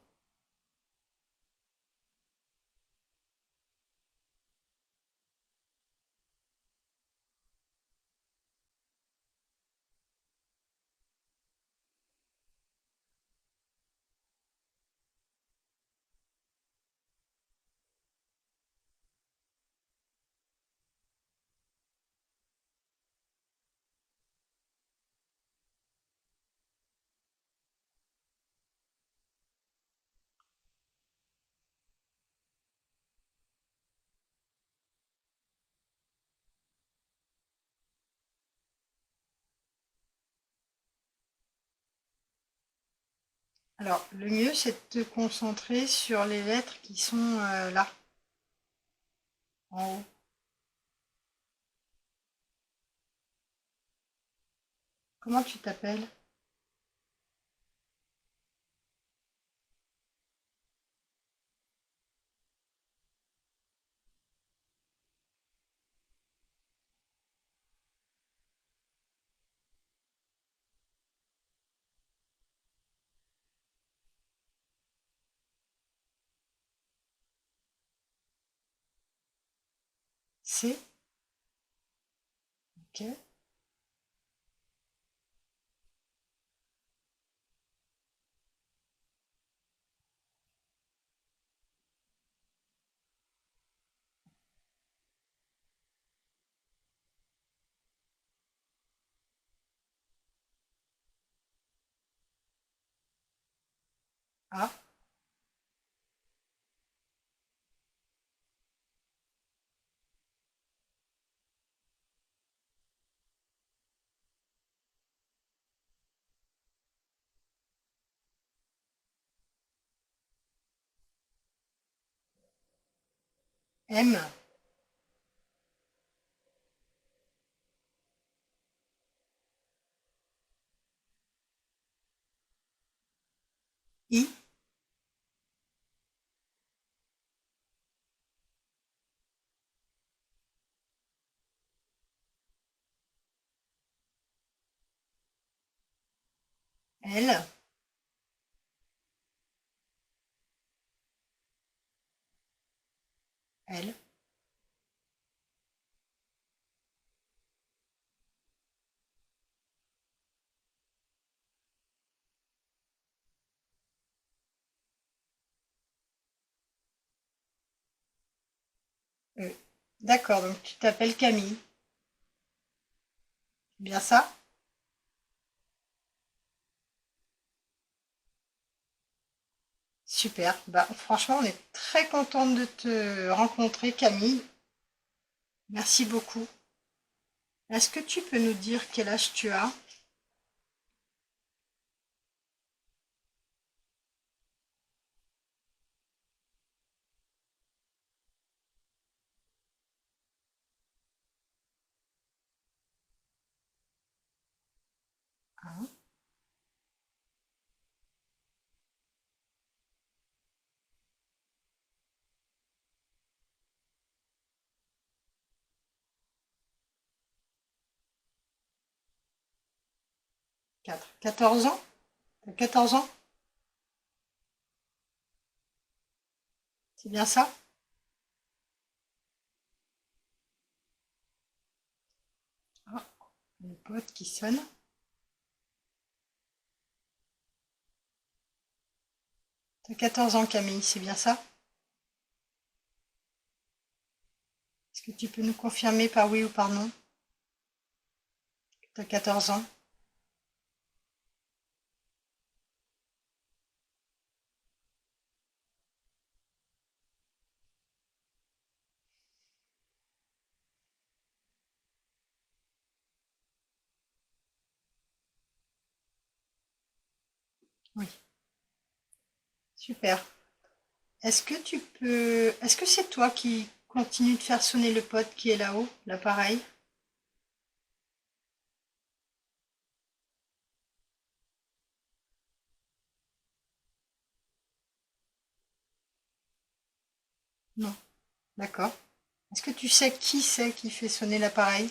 Alors, le mieux, c'est de te concentrer sur les lettres qui sont là, en haut. Comment tu t'appelles? C? Ok. A. M. I. L. L. E. D'accord, donc tu t'appelles Camille. Bien ça? Super. Bah, franchement, on est très contente de te rencontrer, Camille. Merci beaucoup. Est-ce que tu peux nous dire quel âge tu as? Hein, 4. 14 ans? T'as 14 ans? C'est bien ça? Ah, une pote qui sonne. T'as 14 ans, Camille, c'est bien ça? Est-ce que tu peux nous confirmer par oui ou par non? T'as 14 ans? Oui. Super. Est-ce que c'est toi qui continue de faire sonner le pote qui est là-haut, l'appareil? Non. D'accord. Est-ce que tu sais qui c'est qui fait sonner l'appareil?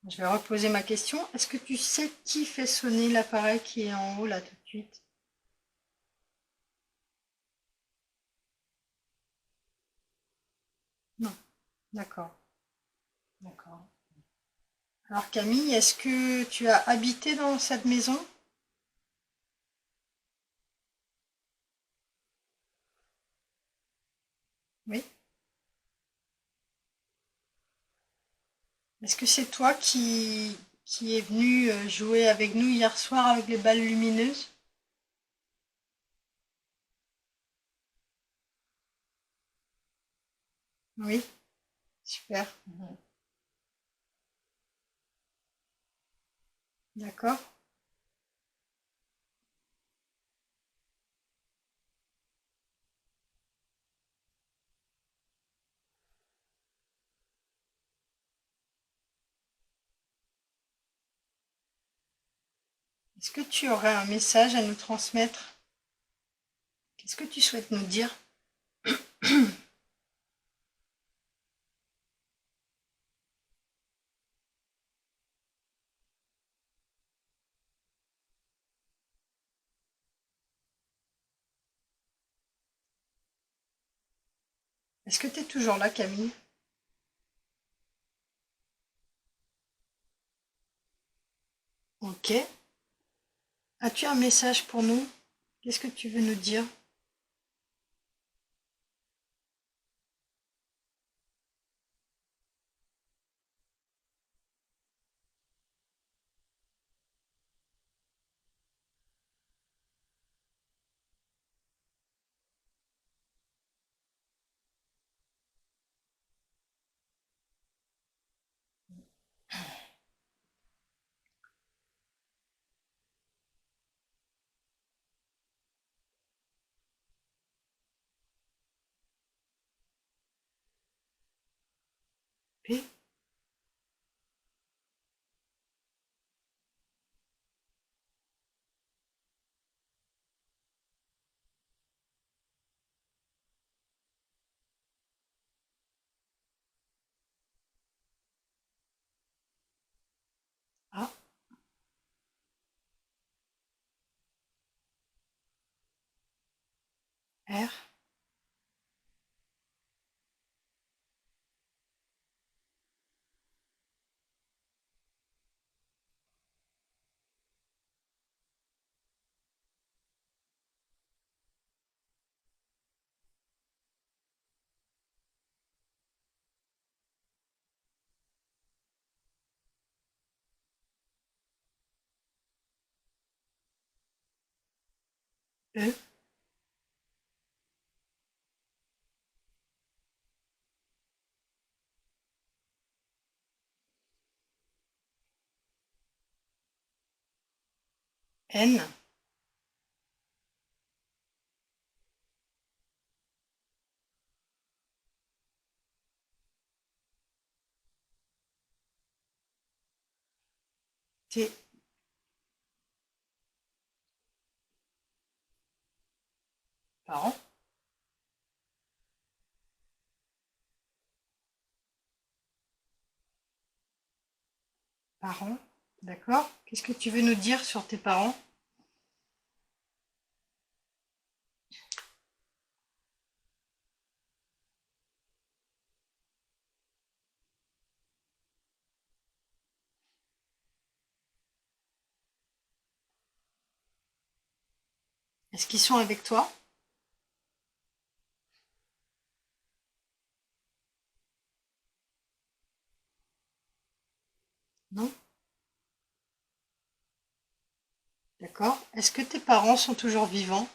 Je vais reposer ma question. Est-ce que tu sais qui fait sonner l'appareil qui est en haut là tout de suite? Non. D'accord. D'accord. Alors Camille, est-ce que tu as habité dans cette maison? Oui. Est-ce que c'est toi qui est venu jouer avec nous hier soir avec les balles lumineuses? Oui, super. D'accord. Est-ce que tu aurais un message à nous transmettre? Qu'est-ce que tu souhaites nous dire? Est-ce que tu es toujours là, Camille? Ok. As-tu un message pour nous? Qu'est-ce que tu veux nous dire? P, A, R, E, N, T, parents, parents. D'accord. Qu'est-ce que tu veux nous dire sur tes parents? Est-ce qu'ils sont avec toi? Non? D'accord. Est-ce que tes parents sont toujours vivants?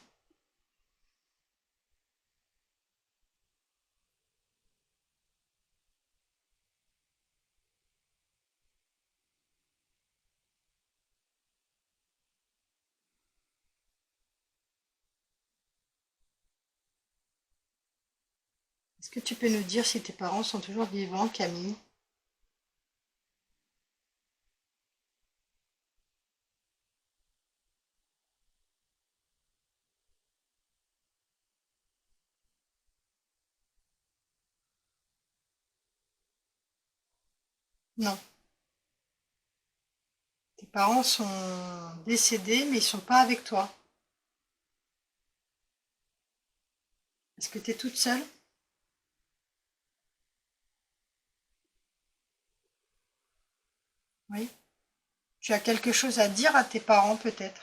Est-ce que tu peux nous dire si tes parents sont toujours vivants, Camille? Non. Tes parents sont décédés, mais ils sont pas avec toi. Est-ce que tu es toute seule? Oui. Tu as quelque chose à dire à tes parents peut-être?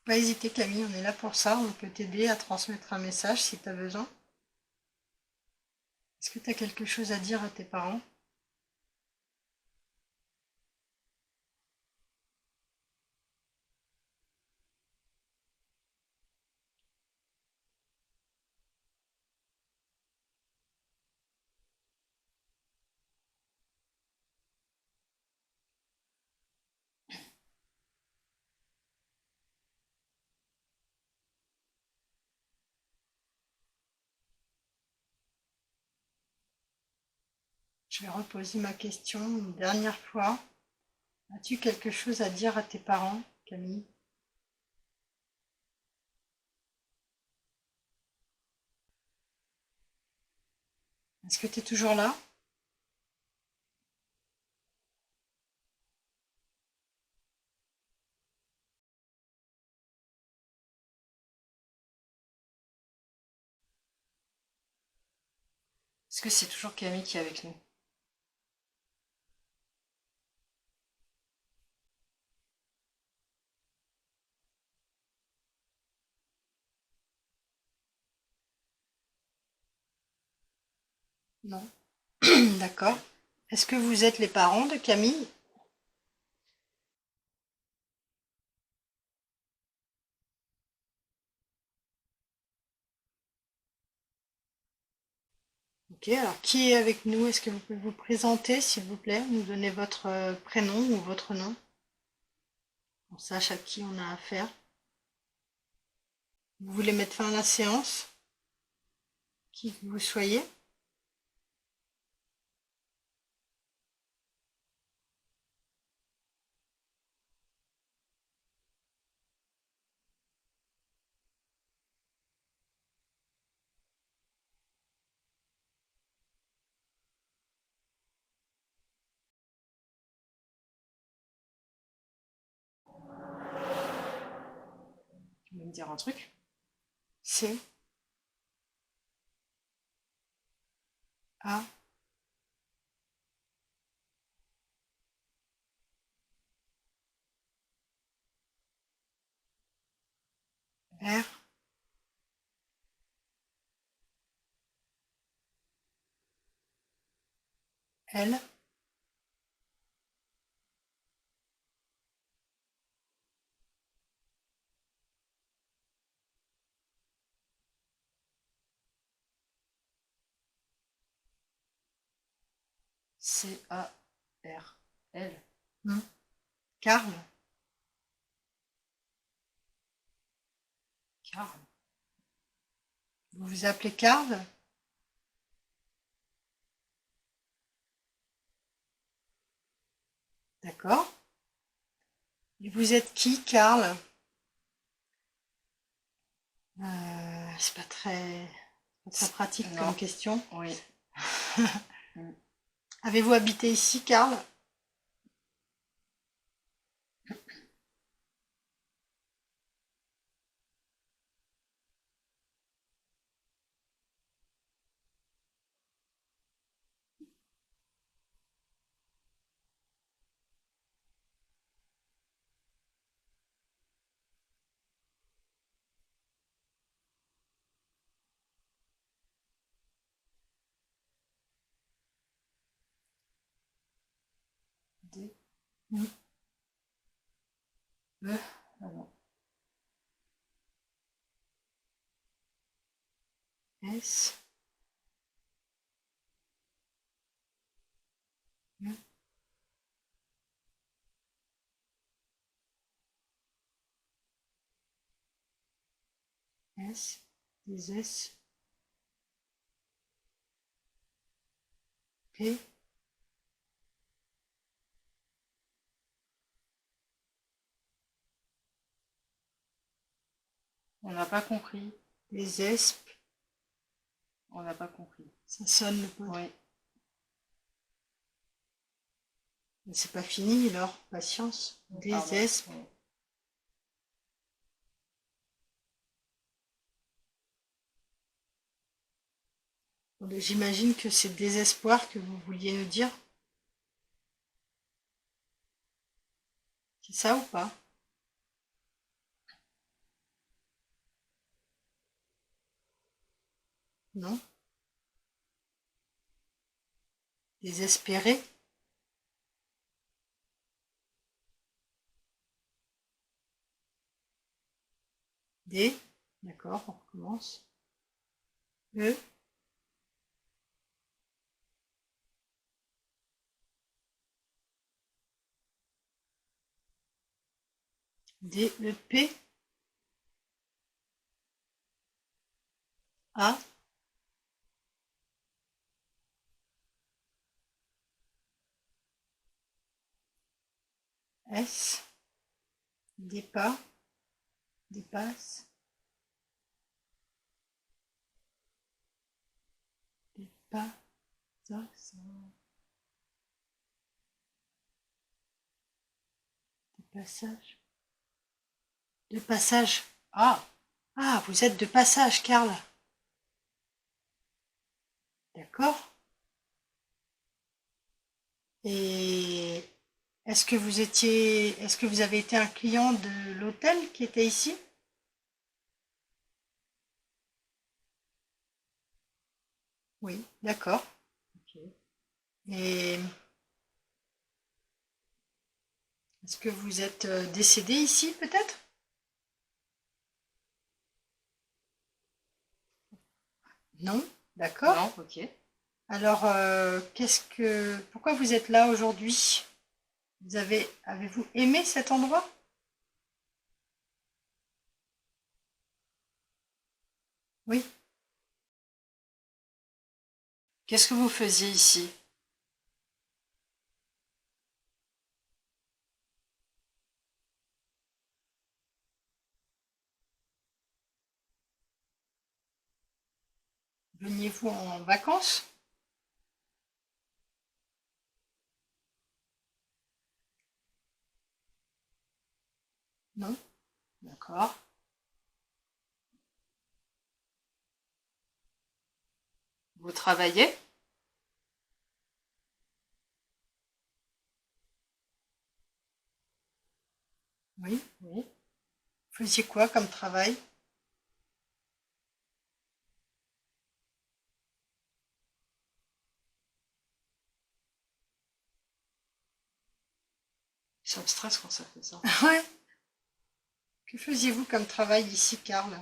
Faut pas hésiter Camille, on est là pour ça, on peut t'aider à transmettre un message si tu as besoin. Est-ce que tu as quelque chose à dire à tes parents? Je vais reposer ma question une dernière fois. As-tu quelque chose à dire à tes parents, Camille? Est-ce que tu es toujours là? Est-ce que c'est toujours Camille qui est avec nous? Non. D'accord. Est-ce que vous êtes les parents de Camille? Ok, alors qui est avec nous? Est-ce que vous pouvez vous présenter, s'il vous plaît? Nous donner votre prénom ou votre nom. On sache à qui on a affaire. Vous voulez mettre fin à la séance? Qui que vous soyez? Tu veux me dire un truc? C A R L C-A-R-L. Carl. Carl. Vous vous appelez Carl? D'accord. Et vous êtes qui, Carl? C'est pas très pratique Non. comme question. Oui. Mm. Avez-vous habité ici, Carl? D. Mm. E. Ah non. S Mm. S des S, P, On n'a pas compris. des S, On n'a pas compris. ça sonne pas. Oui. Mais c'est pas fini alors, patience. Des Pardon. S, Oui. j'imagine que c'est désespoir que vous vouliez nous dire. C'est ça ou pas? Non? Désespéré? D, d'accord, on recommence. E, D, E, P, A, S, dépas, dépasse, dépas, ça, dépassage, de passage. Ah, ah, vous êtes de passage, Karl. D'accord. Et est-ce que vous avez été un client de l'hôtel qui était ici? Oui, d'accord. Ok. Et est-ce que vous êtes décédé ici, peut-être? Non, d'accord. Non, ok. Alors, pourquoi vous êtes là aujourd'hui? Avez-vous aimé cet endroit? Oui. Qu'est-ce que vous faisiez ici? Veniez-vous en vacances? Non, d'accord. Vous travaillez? Oui, oui. Vous faisiez quoi comme travail? Ça me stresse quand ça fait ça. Ouais. Que faisiez-vous comme travail ici, Karl?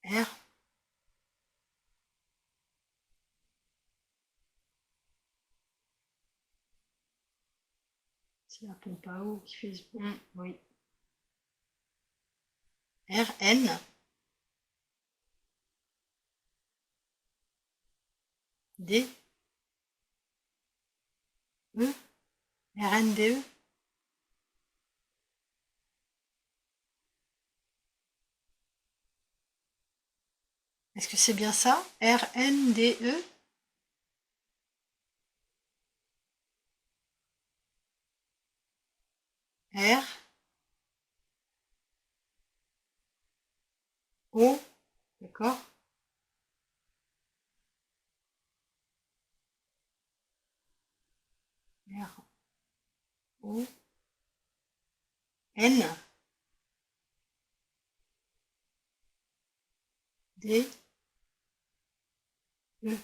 R, c'est la pompe à eau qui fait ce bruit. Oui. R, N, D, E, R, N, D, E. Est-ce que c'est bien ça? R, N, D, E? R, O, d'accord. R, O, N, D, E.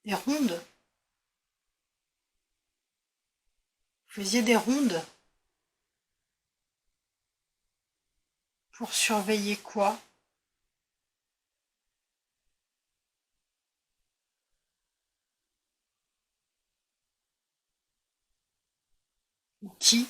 Des rondes? Vous faisiez des rondes? pour surveiller quoi? Ou qui?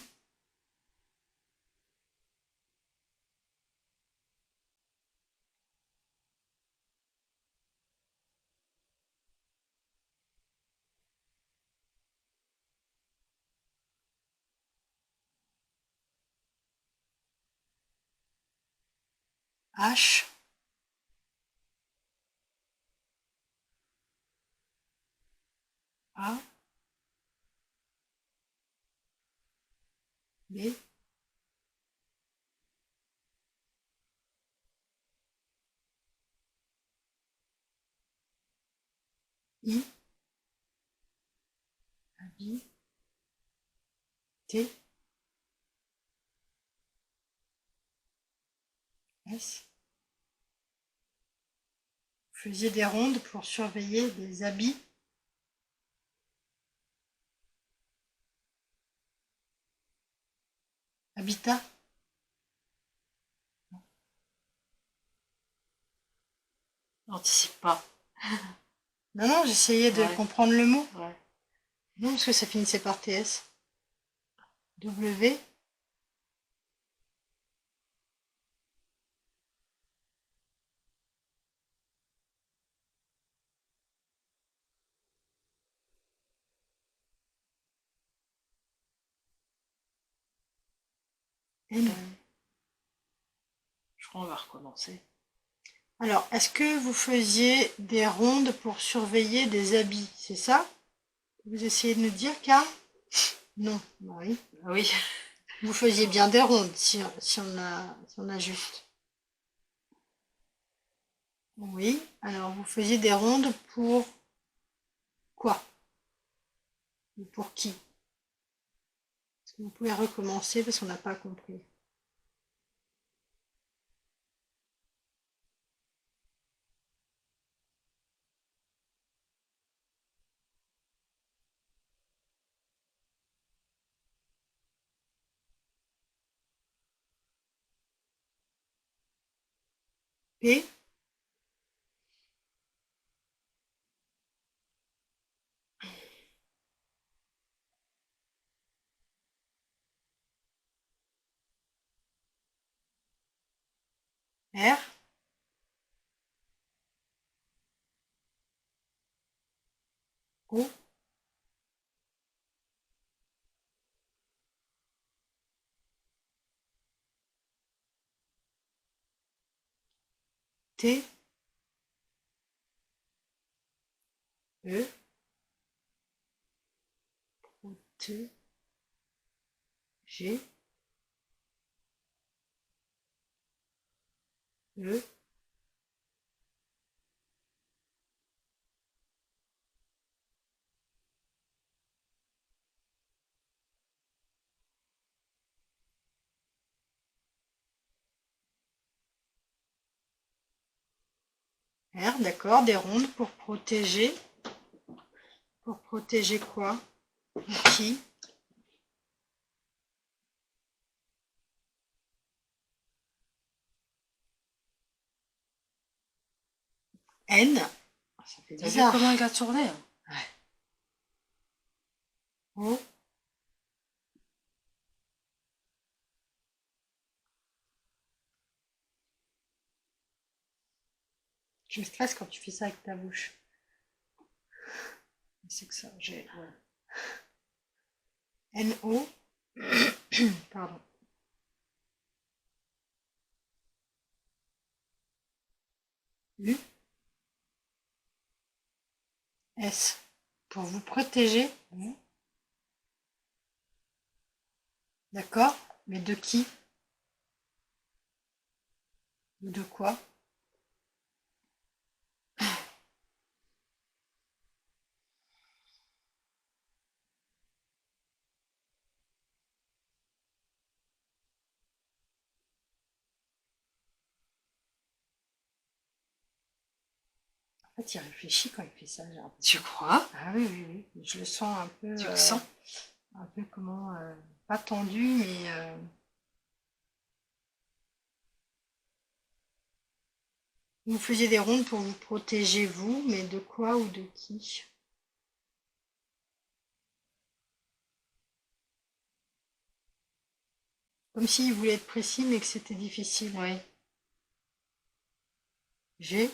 H, A, B, I, I, T, S. Vous faisiez des rondes pour surveiller des habits. Habitat. N'anticipe pas. Non, non, j'essayais de Ouais. comprendre le mot. Ouais. Non, parce que ça finissait par TS. W, N. Je crois qu'on va recommencer. Alors, est-ce que vous faisiez des rondes pour surveiller des habits? C'est ça? Vous essayez de nous dire, Karl? Non, bah oui. Ah oui. Vous faisiez bien des rondes, si on a juste. Oui, alors vous faisiez des rondes pour quoi? Ou pour qui? Est-ce que vous pouvez recommencer parce qu'on n'a pas compris. P, R, O, T, E, T, G, E, R, d'accord, des rondes pour protéger. Pour protéger quoi? Ou qui? N, ça fait T'as vu bizarre. comment il a tourné? O, je me stresse quand tu fais ça avec ta bouche. C'est que ça, j'ai... Ouais. N, O, pardon. U, S, pour vous protéger, vous. D'accord? Mais de qui? Ou de quoi? En fait, il réfléchit quand il fait ça, j'ai l'impression. Tu crois? Ah oui, oui, oui. Je le sens un peu... Tu le sens? un peu comment... pas tendu, mais... Vous faisiez des rondes pour vous protéger, vous, mais de quoi ou de qui? Comme s'il voulait être précis, mais que c'était difficile. Oui. G,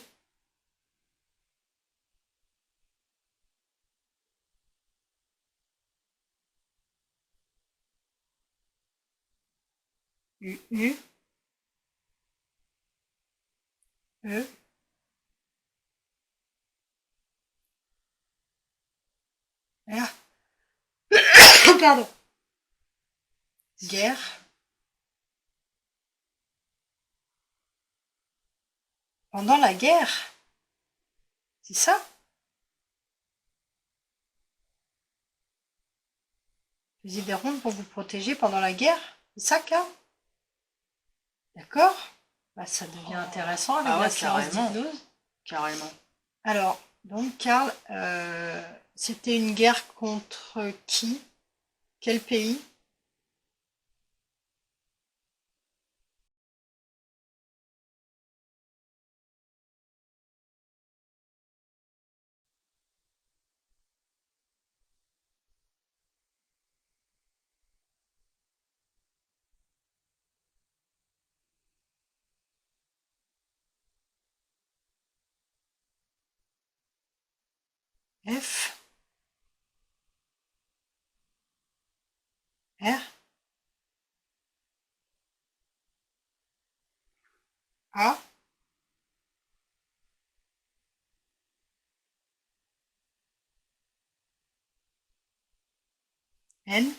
U, U, E, R. Pardon. Guerre. Pendant la guerre. C'est ça? Vous faisiez des rondes pour vous protéger pendant la guerre? C'est ça, Karl? D'accord? Bah, ça devient intéressant avec Ah ouais, la séance carrément. d'hypnose. Carrément. Alors, donc, Karl, c'était une guerre contre qui? Quel pays? F, R, A, N,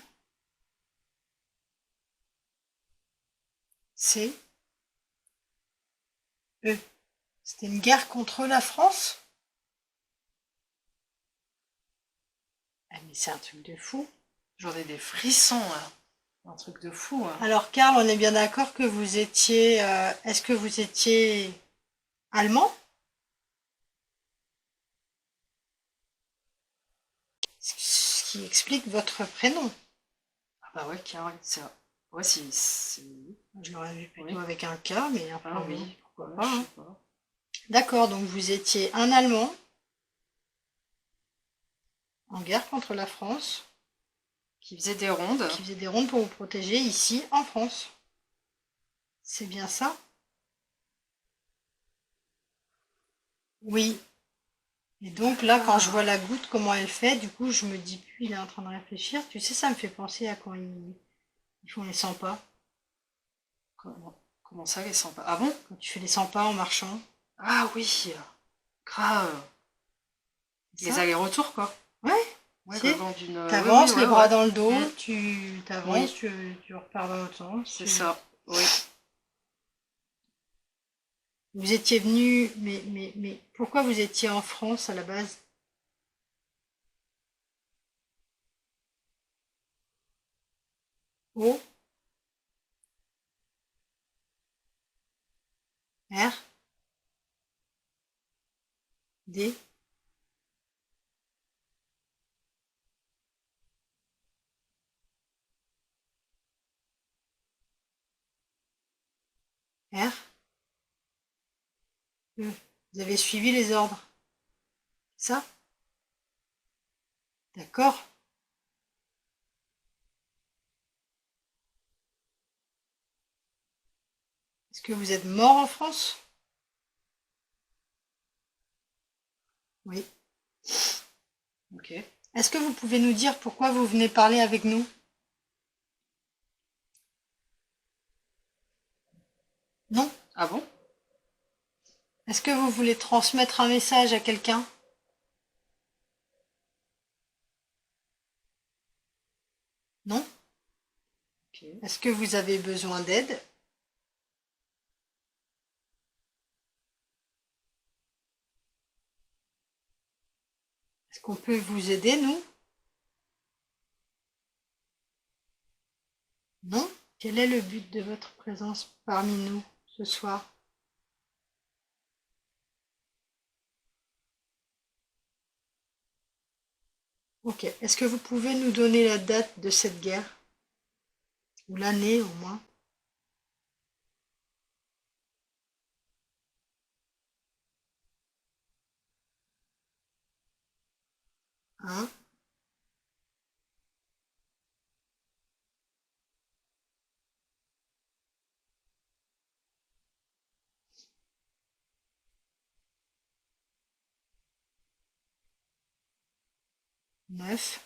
C, E. C'était une guerre contre la France? Ah, mais c'est un truc de fou. J'en ai des frissons, là. Un truc de fou. Hein. Alors, Karl, on est bien d'accord que vous étiez... est-ce que vous étiez allemand? Ce qui explique votre prénom. Ah bah ouais, carrément. Ouais, c'est... Je l'aurais vu plutôt Oui. avec un K, mais après, Ah oui, pourquoi ouais, pas. je Hein. sais pas. D'accord, donc vous étiez un Allemand en guerre contre la France, Qui faisait des rondes. qui faisait des rondes pour vous protéger ici en France. C'est bien ça? Oui. Et donc là, quand je vois la goutte, comment elle fait, du coup, je me dis, puis il est en train de réfléchir. Tu sais, ça me fait penser à quand ils font les 100 pas. Comment ça, les 100 pas? Ah bon? Quand tu fais les 100 pas en marchant. Ah oui, grave. Les Ça? allers-retours, quoi. Ouais. Ouais, Tu sais, comme d'une... t'avances, oui, les ouais, bras ouais. dans le dos, Mm. tu t'avances, Oui. tu repars dans l'autre sens. C'est ça, oui. Vous étiez venu, mais pourquoi vous étiez en France à la base? O, R, D, R, E. Vous avez suivi les ordres. Ça? D'accord. Est-ce que vous êtes mort en France? Oui. Ok. Est-ce que vous pouvez nous dire pourquoi vous venez parler avec nous? Non? Ah bon? Est-ce que vous voulez transmettre un message à quelqu'un? Non? Ok. Est-ce que vous avez besoin d'aide? Est-ce qu'on peut vous aider, nous? Non? Quel est le but de votre présence parmi nous ce soir? Ok. Est-ce que vous pouvez nous donner la date de cette guerre? Ou l'année au moins? 1, 9,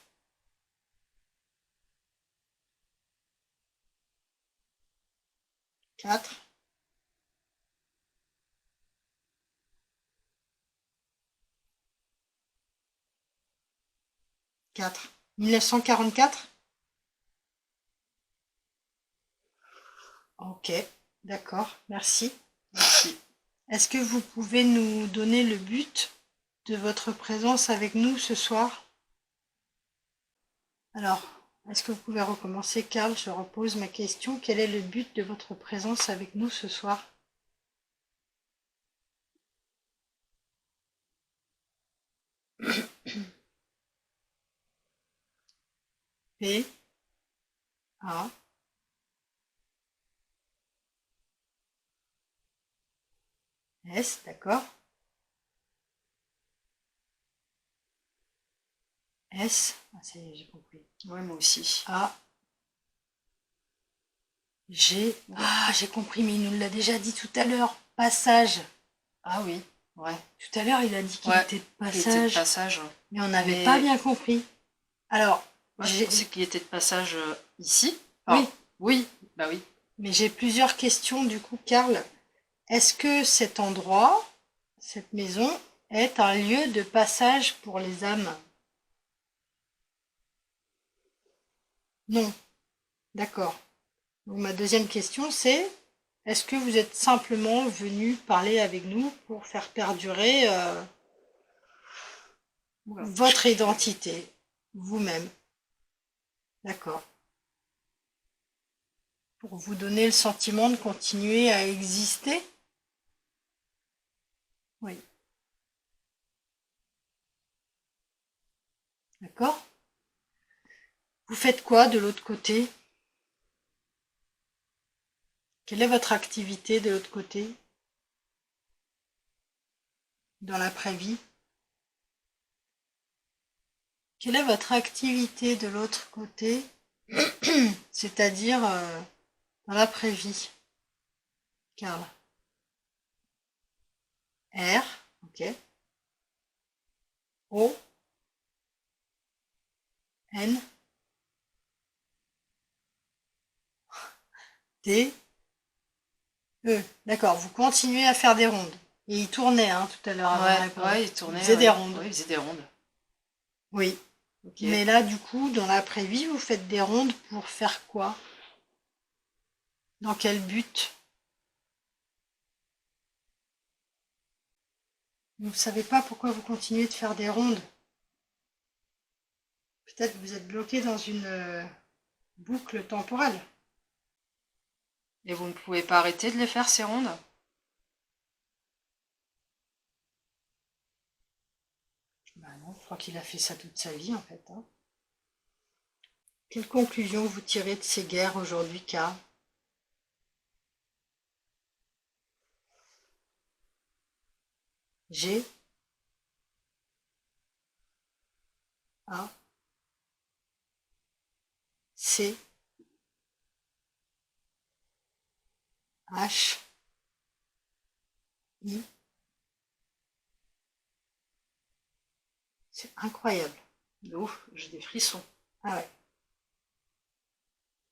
4, 4. 1944? Ok, d'accord, merci. Merci. Est-ce que vous pouvez nous donner le but de votre présence avec nous ce soir? Alors, est-ce que vous pouvez recommencer, Karl? Je repose ma question. Quel est le but de votre présence avec nous ce soir? P, A, S, d'accord. S, ah, ça y est, j'ai compris. Ouais, moi aussi. A, G, ah, j'ai compris, mais il nous l'a déjà dit tout à l'heure. Passage. Ah oui, ouais. Tout à l'heure, il a dit qu'il Ouais, était de il était de passage, passage. mais on n'avait Mais- pas bien compris. Alors, Moi, je j'ai- pensais qu'il était de passage ici. Oui. Oui, bah oui. mais j'ai plusieurs questions du coup, Karl. Est-ce que cet endroit, cette maison, est un lieu de passage pour les âmes? Non. D'accord. Donc, ma deuxième question, c'est est-ce que vous êtes simplement venu parler avec nous pour faire perdurer Oula. votre identité, vous-même? D'accord. Pour vous donner le sentiment de continuer à exister? Oui. D'accord. Vous faites quoi de l'autre côté? Quelle est votre activité de l'autre côté? Dans l'après-vie? Quelle est votre activité de l'autre côté? C'est-à-dire dans l'après-vie? Karl. R, ok. O, N, D, E. D'accord, vous continuez à faire des rondes. Et il tournait tout à l'heure avant de répondre. Ouais, il tournait. Il faisait des rondes. Ouais, il faisait des rondes. Oui. Ok. Mais là, du coup, dans l'après-vie, vous faites des rondes pour faire quoi? Dans quel but? Vous ne savez pas pourquoi vous continuez de faire des rondes. Peut-être que vous êtes bloqué dans une boucle temporelle. Et vous ne pouvez pas arrêter de les faire, ces rondes? Bah non, je crois qu'il a fait ça toute sa vie en fait. Quelle conclusion vous tirez de ces guerres aujourd'hui, Karl? G, A, C, H, I. C'est incroyable. Ouf, j'ai des frissons. Ah ouais.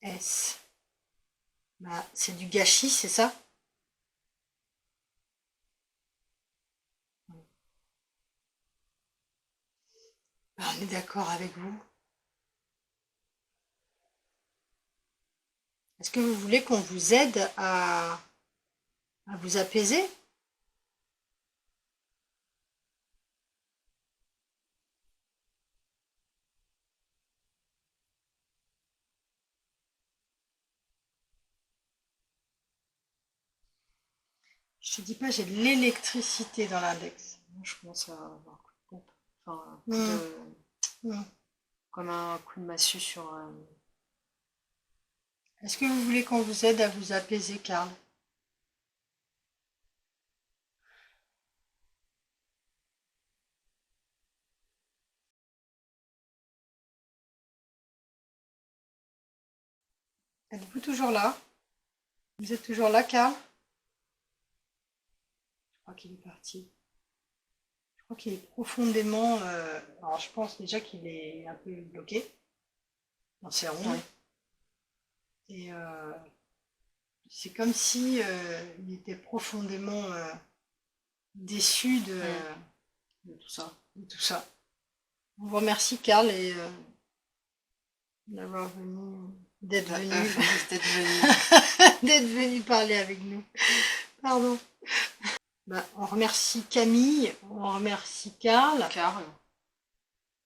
S. Bah, c'est du gâchis, c'est ça? Bah, on est d'accord avec vous. Est-ce que vous voulez qu'on vous aide à vous apaiser? Je te dis pas, j'ai de l'électricité dans l'index. Moi, je commence à avoir un coup de pompe. Enfin, un coup Mm. de... Mm. Comme un coup de massue sur... Est-ce que vous voulez qu'on vous aide à vous apaiser, Karl? Êtes-vous toujours là? Vous êtes toujours là, Karl? Je crois qu'il est parti. Je crois qu'il est profondément... alors, je pense déjà qu'il est un peu bloqué dans ses rondes. Ouais. Et c'est comme si il était profondément déçu De tout ça. de tout ça. On vous remercie, Karl, et d'être venu, D'être venu. d'être venu parler avec nous. Pardon. Bah, on remercie Camille, on remercie Karl, Karl.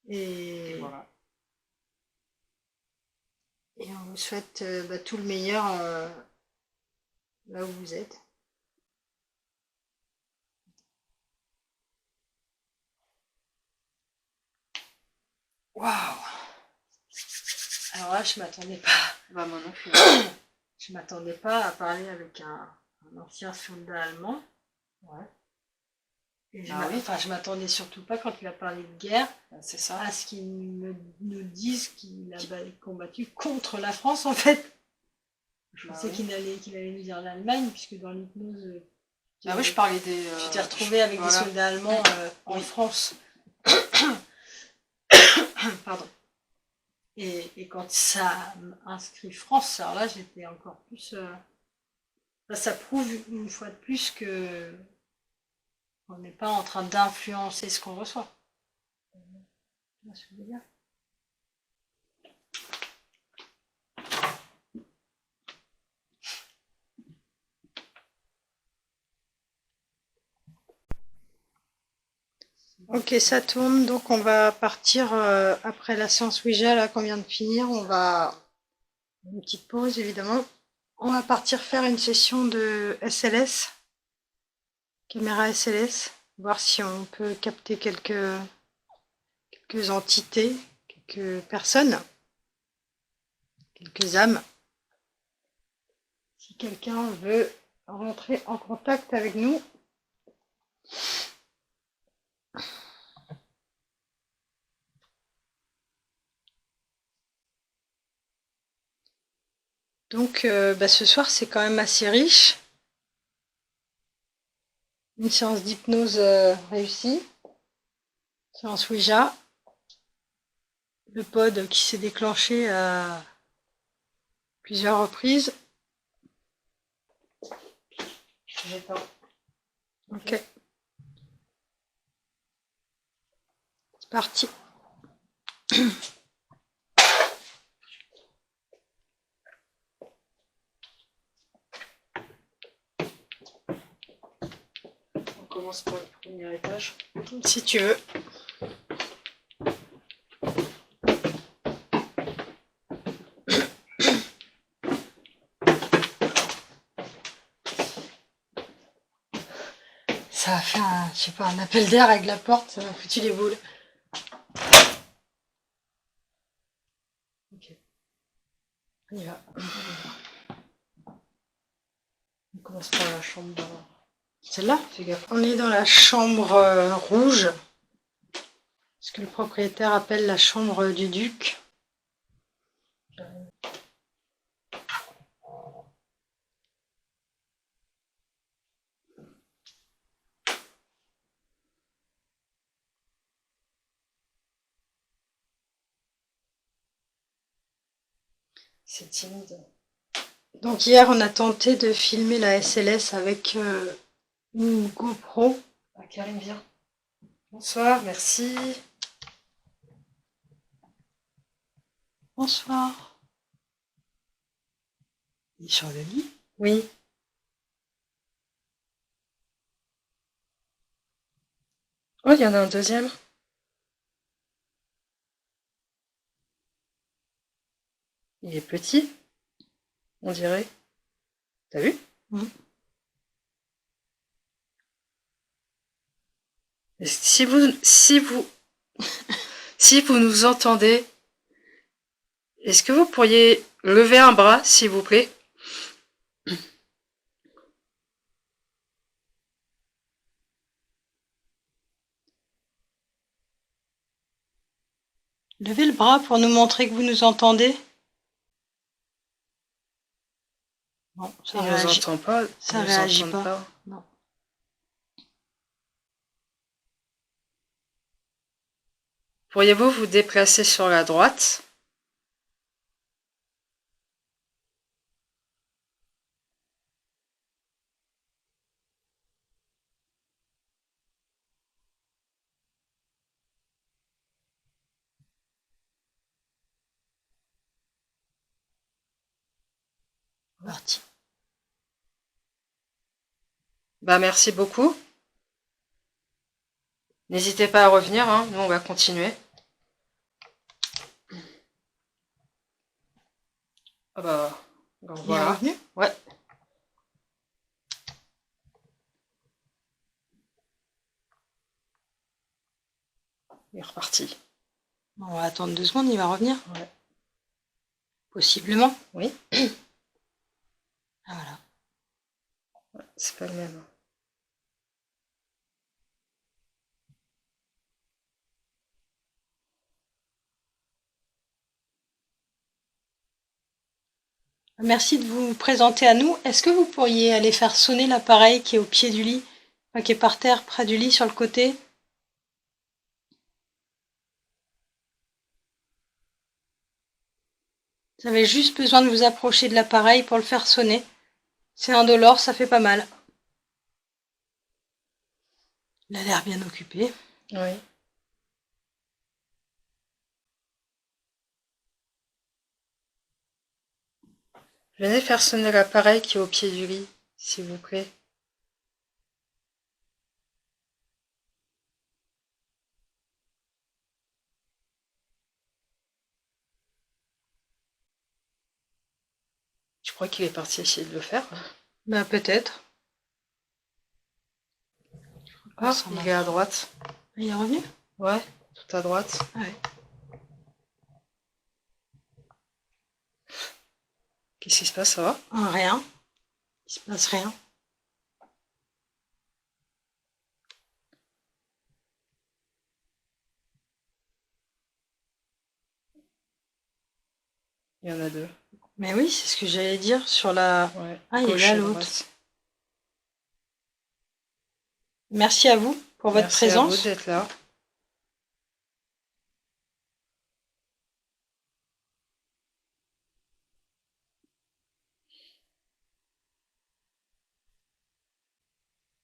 et Et voilà. on vous souhaite tout le meilleur là où vous êtes. Waouh! Alors là, je m'attendais pas. Bah, moi non plus. Je m'attendais pas à parler avec un ancien soldat allemand. Ouais. Et Ah oui. je m'attendais surtout pas, quand il a parlé de guerre, C'est ça. à ce qu'il nous dise qu'il a combattu contre la France, en fait. Je pensais oui. qu'il allait nous dire l'Allemagne, puisque dans l'hypnose, Ah oui, je parlais des... tu t'es retrouvé avec voilà. des soldats allemands en Oui. France. Pardon. Et quand ça inscrit France, alors là, j'étais encore plus... ça prouve une fois de plus que on n'est pas en train d'influencer ce qu'on reçoit. Tu vois ce que je veux dire? Ok, ça tourne, donc on va partir après la séance Ouija là qu'on vient de finir. On va une petite pause évidemment. On va partir faire une session de SLS, caméra SLS, voir si on peut capter quelques entités, quelques personnes, quelques âmes. Si quelqu'un veut rentrer en contact avec nous. Donc ce soir c'est quand même assez riche. Une séance d'hypnose réussie. Séance Ouija. Le pod qui s'est déclenché à plusieurs reprises. J'attends. Ok. C'est parti. On commence par le premier étage. Si tu veux. Ça a fait un appel d'air avec la porte, ça m'a foutu les boules. Ok. On y va. On commence par la chambre d'avant. Celle-là? Fais gaffe. On est dans la chambre rouge, ce que le propriétaire appelle la chambre du duc. C'est timide. Donc hier, on a tenté de filmer la SLS avec une GoPro. Ah, Karine, viens. Bonsoir, merci. Bonsoir. Il est sur le lit? Oui. Oh, il y en a un deuxième. Il est petit, on dirait. T'as vu? Et si vous nous entendez, est-ce que vous pourriez lever un bras, s'il vous plaît? Levez le bras pour nous montrer que vous nous entendez. Non, Il nous entend pas. ça ils nous réagit entendent pas. Non. Pourriez-vous vous déplacer sur la droite? Parti. Bah, merci beaucoup. N'hésitez pas à revenir, hein. Nous on va continuer. Ah bah, donc Il est voilà. revenu? Ouais. Il est reparti. On va attendre 2 secondes, il va revenir? Ouais. Possiblement. Oui, Ah, voilà. c'est pas le même. Merci de vous présenter à nous. Est-ce que vous pourriez aller faire sonner l'appareil qui est au pied du lit, enfin, qui est par terre près du lit sur le côté? Vous avez juste besoin de vous approcher de l'appareil pour le faire sonner. C'est indolore, ça fait pas mal. Il a l'air bien occupé. Oui. Venez faire sonner l'appareil qui est au pied du lit, s'il vous plaît. Je crois qu'il est parti essayer de le faire. Bah peut-être. Ah, il est à droite. Il est revenu? Ouais, tout à droite. Ah ouais. Qu'est-ce qui se passe, ça va? Ah, rien. Il se passe rien. Il y en a 2. Mais oui, c'est ce que j'allais dire sur la... Ouais. Ah, il est Gauche là, et l'autre. droite. Merci à vous pour votre Merci à présence. vous d'être là.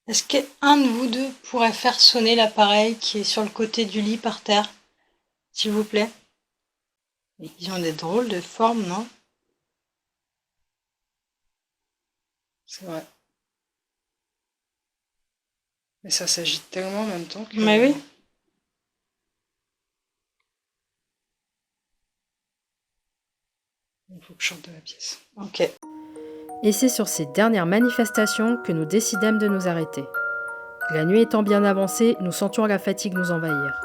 Est-ce qu'un de vous deux pourrait faire sonner l'appareil qui est sur le côté du lit par terre, s'il vous plaît? Ils ont des drôles de formes, non? C'est vrai. Mais ça s'agite tellement en même temps que... Mais oui. Il faut que je sorte de la pièce. Ok. Et c'est sur ces dernières manifestations que nous décidâmes de nous arrêter. La nuit étant bien avancée, nous sentions la fatigue nous envahir.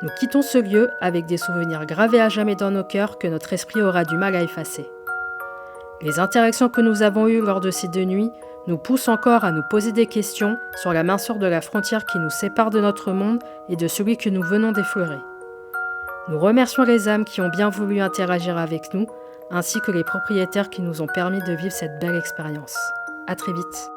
Nous quittons ce lieu avec des souvenirs gravés à jamais dans nos cœurs que notre esprit aura du mal à effacer. Les interactions que nous avons eues lors de ces 2 nuits nous poussent encore à nous poser des questions sur la minceur de la frontière qui nous sépare de notre monde et de celui que nous venons d'effleurer. Nous remercions les âmes qui ont bien voulu interagir avec nous, ainsi que les propriétaires qui nous ont permis de vivre cette belle expérience. À très vite.